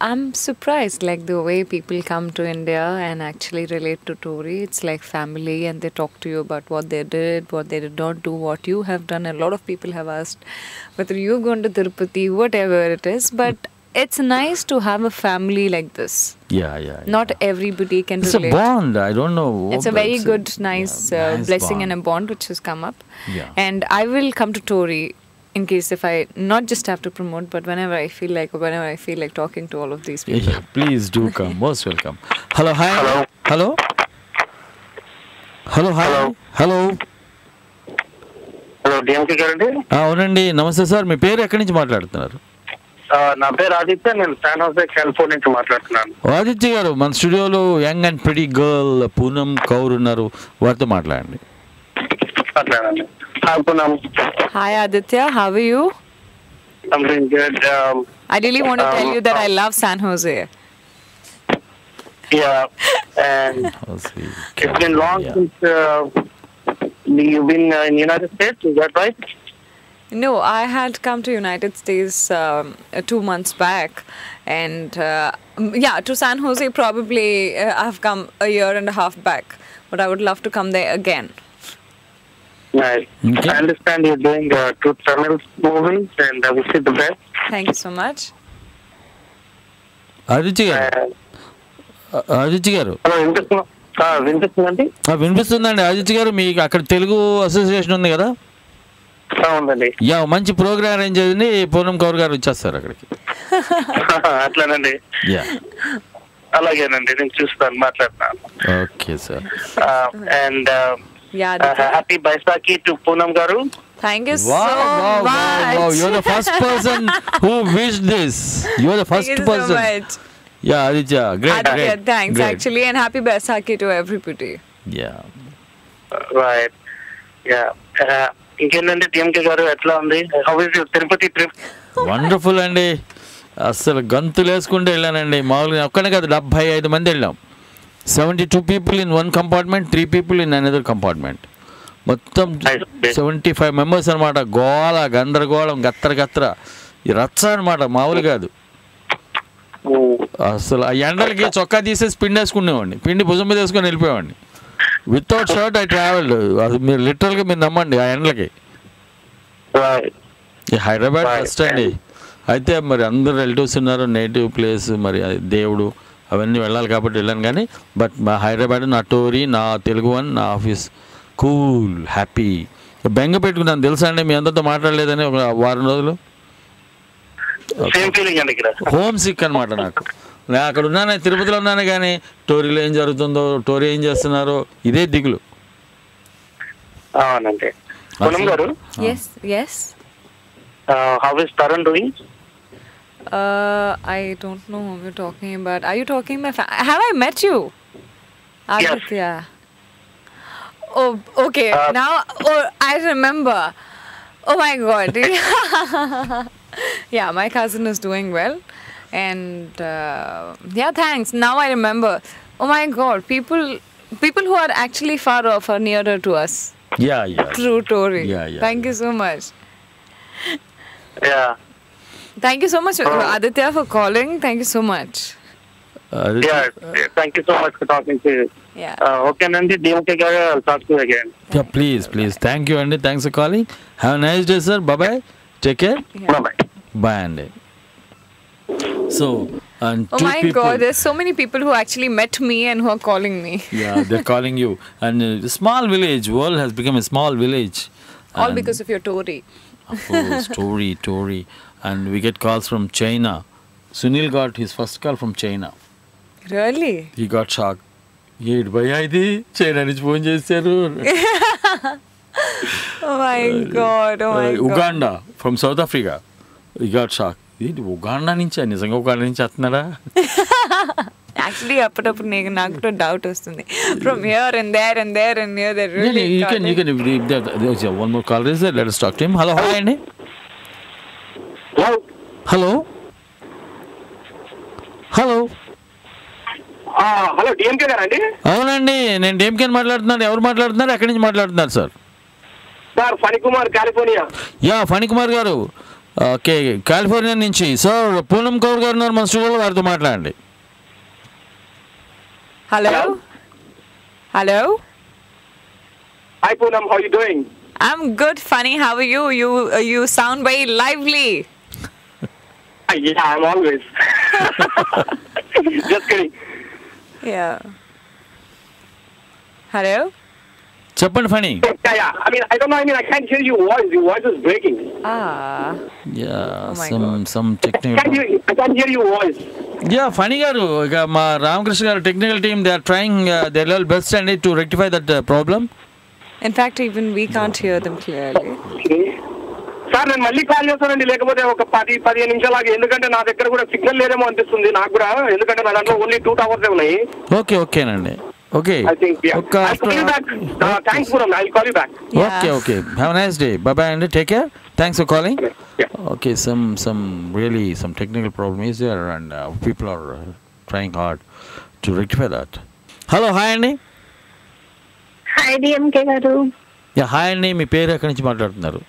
I'm surprised like the way people come to India and actually relate to Tori. It's like family and they talk to you about what they did, what they did not do, what you have done. A lot of people have asked whether you've gone to Tirupati, whatever it is, but it's nice to have a family like this. Yeah. Not everybody can it's relate. It's a bond. I don't know. It's a very good, nice blessing bond. And a bond which has come up. Yeah. And I will come to Tori in case if I not just have to promote, but whenever I feel like talking to all of these people. Yeah, please do come. Most welcome. Hello, hi. Hello. DMK గారండి. అవునండి, నమస్తే sir. మీ పేరు ఎక్కడి నుంచి మాట్లాడుతున్నారు? నా పేరు ఆదిత్య, నేను శాన్ హోసే కాలిఫోర్నియా నుంచి మాట్లాడుతున్నాను. ఆదిత్య గారు, మన స్టూడియోలో young and pretty girl Poonam Kaur ఉన్నారు, వారితో మాట్లాడండి. Hi Poonam. Hi Aditya, how are you? I'm doing good. I really want to tell you that I love San Jose. Yeah, and it's been long since you've been in United States, is that right? No, I had come to United States 2 months back, and to San Jose probably I've come a year and a half back, but I would love to come there again. Nice. Okay. I understand you're doing 2 Tamil movies, and I wish you the best. Thank you so much. Aditya గారు, వినిపిస్తుందండి. ఆదిత్య గారు, మీకు అక్కడ Telugu association ఉంది కదా? అవునండి. మంచి programme arrange అయింది, పూనం కౌర్ గారు వచ్చేస్తారు అక్కడికి. అట్లానండి. అలాగేనండి, నేను చూస్తాను, మాట్లాడతాను. Okay sir. And happy Baisakhi to Poonam garu. Thank you so much. Wow, you're the first person who wished this. You're the first person. Thank you so much. Yeah, Aditya, great. Thanks great. actually, and happy Baisakhi to everybody. Yeah. Right. Yeah. ఇంకేంటంటే DMK గారు, ఎట్లా ఉంది? How is your Tirupati trip? Wonderful అండి. అసలు గంతులు వేసుకుంటూ వెళ్ళానండి. మామూలుగా ఒక్కనే కాదు, 75 మంది వెళ్ళాం. 72 people in one compartment, 3 people in another compartment. మొత్తం 75 members అనమాట. గోళ గందరగోళం, గత్తర ఈ రచ్చ అనమాట, మామూలు కాదు. అసలు ఆ ఎండలకి చొక్కా తీసేసి పిండి వేసుకునేవాడిని, పిండి భుజం మీద వేసుకొని వెళ్ళిపోయేవాడిని. Without shirt I travelled. అది మీరు లిటరల్గా మీరు నమ్మండి, ఆ ఎండలకి. హైదరాబాద్ ఫస్ట్ అండి. అయితే మరి అందరు రిలేటివ్స్ ఉన్నారు, నేటివ్ ప్లేస్, మరి దేవుడు అవన్నీ వెళ్ళాలి కాబట్టి వెళ్ళాను. కానీ బట్ మా హైదరాబాద్, నా టోరీ, నా తెలుగు వన్, నా ఆఫీస్ కూల్, హ్యాపీ. బెంగ పెట్టుకున్నాను తెలుసా అండి, మీ అందరితో మాట్లాడలేదని ఒక వారం రోజులు. హోమ్ సిక్ అనమాట నాకు. నేను అక్కడ ఉన్నాను, తిరుపతిలో ఉన్నాను, కానీ టోరీలో ఏం జరుగుతుందో, టోరీ ఏం చేస్తున్నారో ఇదే దిగులు. అవునండి. పూనం గారు, yes. How is Tarun doing? I don't know who you're talking about. Are you talking my have I met you? Aditya. Yes. Oh, okay. Now I remember. Oh my god. Yeah, my cousin is doing well, and thanks. Now I remember. Oh my god, people who are actually far off are nearer to us. Yeah. True Tori. Yeah. Thank you so much. Yeah. Thank you so much, Aditya, for calling. Thank you so much. Thank you so much for talking to you. Yeah. Okay, Nandi, DMK garu, I'll talk to you again. Yeah, please. Thank you, Andy. Thanks for calling. Have a nice day, sir. Bye-bye. Take care. Yeah. Bye-bye. Bye, Andy. So, and oh my god, there's so many people who actually met me and who are calling me. Yeah, they're calling you. And a small village, world has become a small village. All because of your Tory. Tory. And we get calls from China. Sunil got his first call from China. Really? He got shocked. ఏడు భయ్యా ఇది China నుంచి phone చేశారు. Oh my God. Uganda from south Africa. He got shocked. ఏంటి Uganda నుంచి నిజంగా Uganda నుంచి వస్తున్నారా? Actually, అప్పుడప్పుడు నాకు కూడా డౌట్ వస్తుంది. From here and there and there and here, they really. You can. There's one more caller. Is there? Let us talk to him. Hello, hi, Andy. Hello. Hello DMK గారా అండి? అవునండి, నేను DMK మాట్లాడుతున్నాను. ఎవరు మాట్లాడుతున్నారు? ఎక్కడి నుంచి మాట్లాడుతున్నారు sir? Sir Phanikumar, California. Yeah, Phanikumar గారు. ఓకే, కాలిఫోర్నియా నుంచి. సార్ పూనం కౌర్ గారు ఉన్నారు మన స్టూడియోలో, వారితో మాట్లాడండి. Hello. Hi Poonam, how are you doing? I'm good, Funny. How are you? You sound very lively. Yeah, I'm always. Just kidding. Yeah. Hello. చెప్పండి Phani. Yeah. I don't know. I can't hear your voice. Your voice is breaking. Yeah, some technical. I can't hear your voice. Yeah, Phani గారు, ఇక మా రామకృష్ణ గారు technical team, they are trying their level best and to rectify that problem. In fact, even we can't hear them clearly. Sir నేను మళ్ళీ call చేస్తానండి, లేకపోతే ఒక 10-15 నిమిషాలు ఆగి, ఎందుకంటే నా దగ్గర కూడా సిగ్నల్ లేదేమో అనిపిస్తుంది నాకు కూడా, ఎందుకంటే నా దాంట్లో ఓన్లీ 2 towers ఉన్నాయి. ఓకేనండి. Okay. I think, yeah. I'll call you back. Thanks, Poonam. I'll call you back. Okay. Have a nice day. Bye and take care. Thanks for calling. Yeah. Okay, some technical problem is there, and people are trying hard to rectify that. Hello, hi Andy. Hi DMK garu. Yeah, hi Andy. మీ పేరు ఎక్కడి నుంచి మాట్లాడుతున్నారు?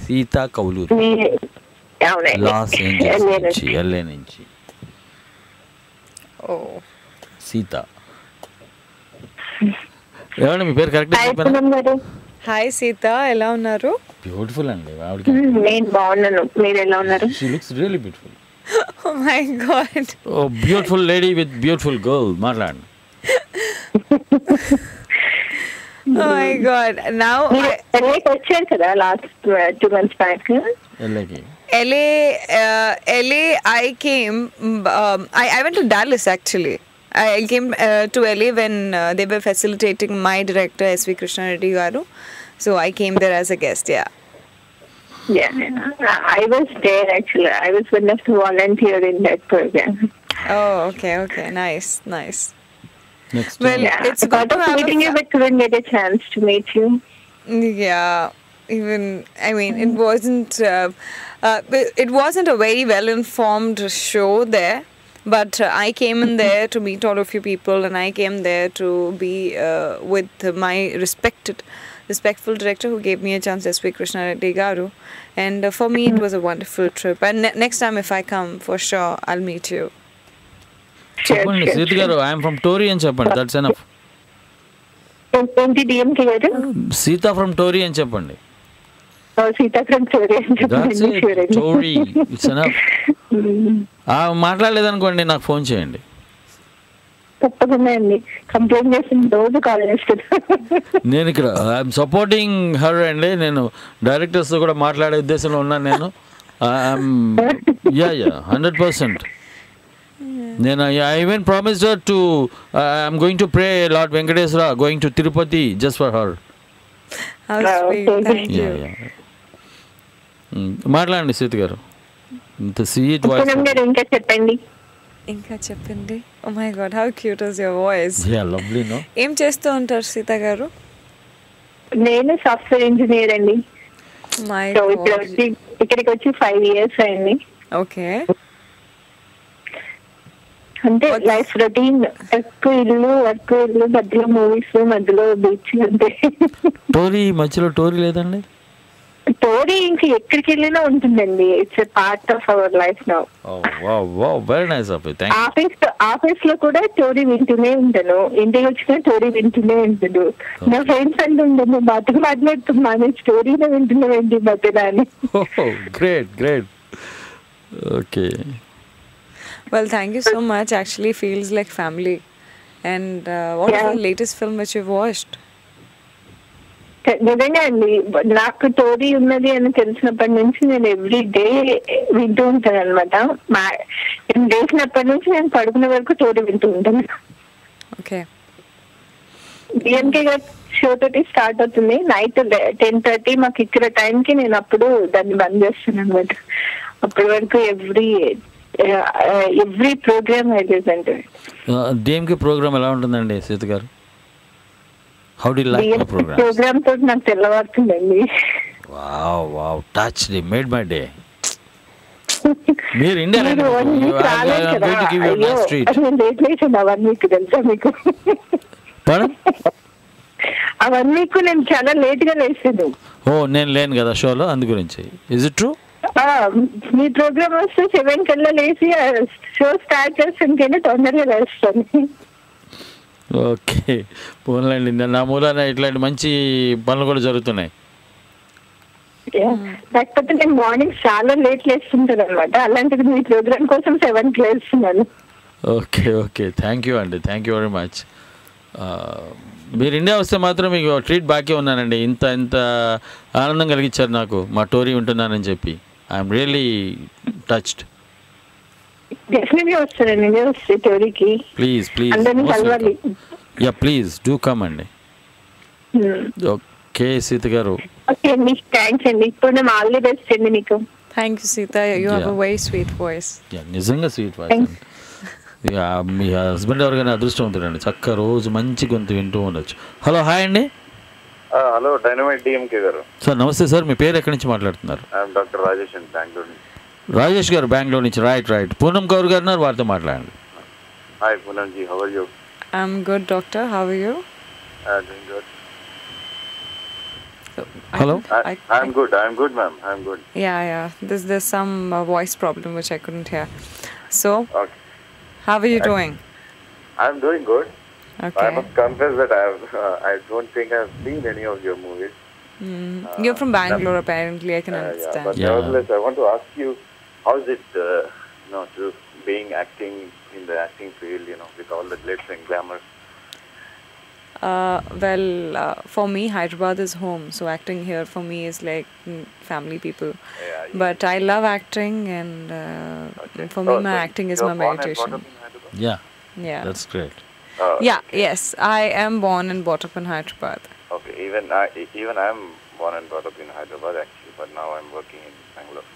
Sita Kauluru. Los Angeles నుంచి, LA నుంచి. సీత. ఏమండి మీ పేరు correct చెప్పారా? Hi Sita, ఎలా ఉన్నారు? బ్యూటిఫుల్ అండి. నేను బాగున్నాను, మీరు ఎలా ఉన్నారు? She looks really beautiful. Oh my God. Oh, beautiful lady with beautiful girl. మాట్లాడండి. Oh my God. Now LAకి వచ్చారు కదా last 2 months back. LA, I came. I went to Dallas actually. I came to LA when they were facilitating my director S.V. Krishna Reddy garu. So I came there as a guest. Yeah, I was there actually. I was one of the volunteers in that program. Oh, okay, nice. Next well, it's good to meeting you, but couldn't get a chance to meet you. Yeah, even I mean, it wasn't a very well informed show there. But I came in there to meet all of you people, and I came there to be with my respectful director who gave me a chance, S.V. Krishna Reddy garu. And for me, it was a wonderful trip. And next time if I come, for sure, I'll meet you. చెప్పండి సీత గారు, I'm from Tori అని చెప్పండి. That's enough. ఏంటి DMK గారు? Sita from Tori అని చెప్పండి. Sita from Tori అని చెప్పండి. Tori, it's enough. మాట్లాడలేదనుకోండి, నాకు ఫోన్ చేయండి. తప్పకుండా అండి, కంప్లైంట్ చేసిన రోజు కాల్ చేస్తాను. నేను ఇక్కడ ఐఎమ్ సపోర్టింగ్ హర్ అండి. నేను డైరెక్టర్స్తో కూడా మాట్లాడే ఉద్దేశంలో ఉన్నాను. నేను 100%. నేను I even promised her to I'm going to pray Lord Venkateswara going to Tirupati just for her. How sweet. Thank you. మాట్లాడండి సీత గారు. ఇంత స్వీట్ వాయిస్. ఇంకా చెప్పండి. Oh my God, how cute is your voice. Yeah, lovely, no? ఏం చేస్తూ ఉంటారు సీత గారు? నేను సాఫ్ట్వేర్ ఇంజనీర్ అండి. ఇక్కడికి వచ్చి 5 years అయింది. ఓకే. అంటే లైఫ్ రొటీన్, వర్క్ ఇల్లు మధ్యలో మూవీస్, మధ్యలో బీచ్. అంతే. టోరీ మధ్యలో టోరీ లేదండి? టోరీ ఇంక ఎక్కడికి వెళ్ళినా ఉంటుందండి. It's a part of our life now. Very nice of you. Thanks. Office లో కూడా స్టోరీ వింటూనే ఉంటాను, ఇంటికి వచ్చినా స్టోరీ వింటూనే ఉంటాను. నా ఫ్రెండ్స్ అంటుంటాను, బతుకు మాట్లాడుతున్నా స్టోరీనే వింటున్నావేంటి బతులా అని. Great. Okay. Well, thank you so much. Actually feels like family. And what is the latest film which you've watched? నిజంగా అండి, నాకు టోరీ ఉన్నది అని తెలిసినప్పటి నుంచి నేను ఎవ్రీ డే వింటూ ఉంటాను అనమాట. నేను లేచినప్పటి నుంచి నేను పడుకునే వరకు టోరీ వింటూ ఉంటాను. ఓకే. డిఎంకే గారి షో తోటి స్టార్ట్ అవుతుంది నైట్ 10:30 మాకు ఇక్కడ టైంకి. నేను అప్పుడు దాన్ని బంద్ చేస్తాను అనమాట. అప్పటి వరకు ఎవ్రీ ప్రోగ్రామ్ అంటే డిఎంకే ప్రోగ్రామ్ ఎలా ఉంటుందండి Seetha garu? How do you like the program? Program తోటి నాకు తెల్లవారుతుందండి. Wow touch the made my day. మీరు ఇండియా తెలుసా మీకు? అవన్నీ నేను చాలా లేట్ గా లేచాను. ఓ నేను లేను కదా షోలో, అందు గురించి. Is it true? మీ ప్రోగ్రామ్ వస్తే 7 కల్లా లేచి షో స్టార్ట్ చేస్తాను, తొందరగా లేస్తాను. ఓకే పోన్లేండి, నా మూలాన ఇట్లాంటి మంచి పనులు కూడా జరుగుతున్నాయి. లేకపోతే నేను మార్నింగ్ చాలా లేట్ లేస్తుంటాను అనమాట. అలాంటిది మీ ప్రోగ్రామ్ కోసం 7కి లేస్తున్నాను. ఓకే ఓకే, థ్యాంక్ యూ అండి, థ్యాంక్ యూ వెరీ మచ్. మీరు ఇండియా వస్తే మాత్రం మీకు ట్రీట్ బాకీ ఉన్నానండి. ఇంత ఆనందం కలిగించారు నాకు మా టోరీ ఉంటున్నానని చెప్పి. I'm really touched. డెఫినెట్గా వస్తానండి వస్తే టోరీకి. Please please yeah please do come అండి. ఓకే సీత గారు. ఓకే అండి, థ్యాంక్స్ అండి. ఇప్పుడు నేను ఆల్ ది బెస్ట్ అండి మీకు. Thank you Sita, you have a very sweet voice. నిజంగా స్వీట్ వాయిస్. మీ హస్బెండ్ ఎవరికైనా అదృష్టవంతుడండి, చక్క రోజు మంచి గొంతు వింటూ ఉండొచ్చు. హలో హాయ్ అండి. హలో డైనమైట్ డిఎంకే గారు. సార్ నమస్తే సార్, మీ పేరు ఎక్కడి నుంచి మాట్లాడుతున్నారు? డాక్టర్ రాజేష్ అండి, బెంగళూరు నుంచి. రాజేష్ గారు బెంగళూరు నుంచి. రైట్. పూనం కౌర్ గారు ఉన్నారు, వారితో మాట్లాడండి. Hi Poonam ji, how are you? I'm good doctor, how are you? Doing good. Hello? I'm good ma'am, I'm good. Yeah. There's some voice problem which I couldn't hear. So, okay. How are you doing? I'm doing good. Okay. I must confess that I don't think I've seen any of your movies. You're from Bangalore apparently, I can understand. But nevertheless, I want to ask you, how is it, to being acting in the acting field, with all the glitz and glamour? For me, Hyderabad is home, so acting here for me is like family people. But I love acting, and for me, my acting is my meditation. Yeah, that's great. Yes, I am born and brought up in Hyderabad. Okay, even I'm born and brought up in Hyderabad actually, but now I'm working in Bangalore.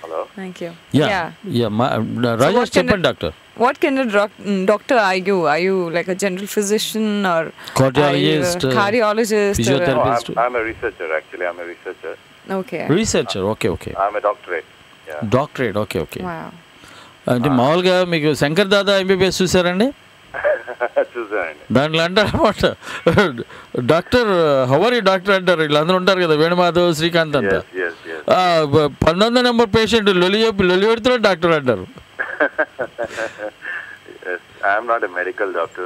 Hello. Thank you. Rajesh Cheppan doctor. What kind of doctor are you? Are you like a general physician or cardiologist, cardiologist, physiotherapist? I'm a researcher actually. I'm a researcher. Okay. Researcher. Okay. I'm a doctorate. Yeah. Doctorate. Okay. Wow. అంటే మామూలుగా మీకు Shankar Dada MBBS చూసారండి? చూసారండి. దాంట్లో అంటారు అన్నమాట, doctor hour doctor అంటారు. వీళ్ళందరూ ఉంటారు కదా, వేణుమాధవ్, శ్రీకాంత్ అంతా. 19 నెంబర్ పేషెంట్ లొలి పెడుతున్నా డాక్టర్ అంటారు. I'm not a medical doctor.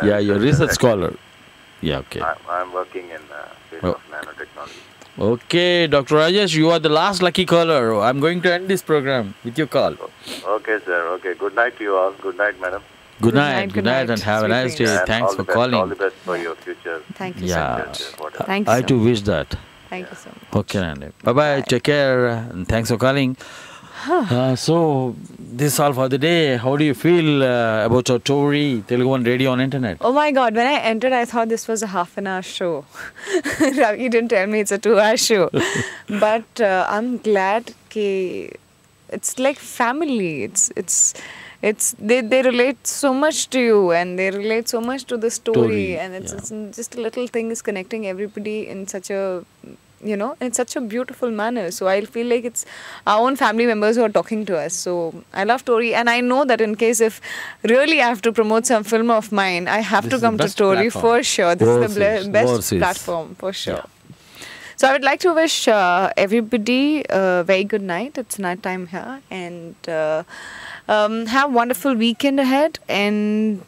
You're a research scholar. Okay. I'm working in field of nanotechnology. Okay, Dr. Rajesh, you are the last lucky caller. I'm going to end this program with your call. Okay, sir. Okay. Good night to you all. Good night, madam. Good night, and have a nice day. Thanks for calling. All the best for your future. Thank you so much. Thank you. I too wish that. Thank you so much. Okay, Nandi. Bye. Take care, and thanks for calling. So, this is all for the day. How do you feel about your Tory Telugu One radio on internet? Oh my God, when I entered, I thought this was a half-an-hour show. Ravi didn't tell me it's a 2-hour show. But I'm glad it's like family. It's they relate so much to you, and they relate so much to the story. And it's just a little thing is connecting everybody in such a, in such a beautiful manner. So I feel like it's our own family members who are talking to us. So I love Tory, and I know that in case if really I have to promote some film of mine, I have to come to Tory for sure. This is the best platform for sure. So I would like to wish everybody a very good night. It's night time here, and have a wonderful weekend ahead, and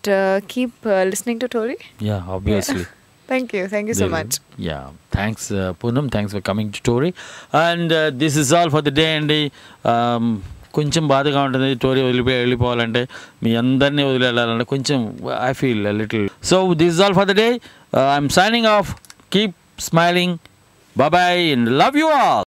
keep listening to Tory. Yeah, obviously. Thank you so much. Yeah, thanks Poonam, thanks for coming to Tory. And this is all for the day, Andy. కొంచెం బాధగా ఉంటుంది story వెళ్ళిపోవాలంటే, మీ అందరినీ వదిలి వెళ్ళాలంటే కొంచెం I feel little. So this is all for the day. I'm signing off. Keep smiling. Bye bye and love you all.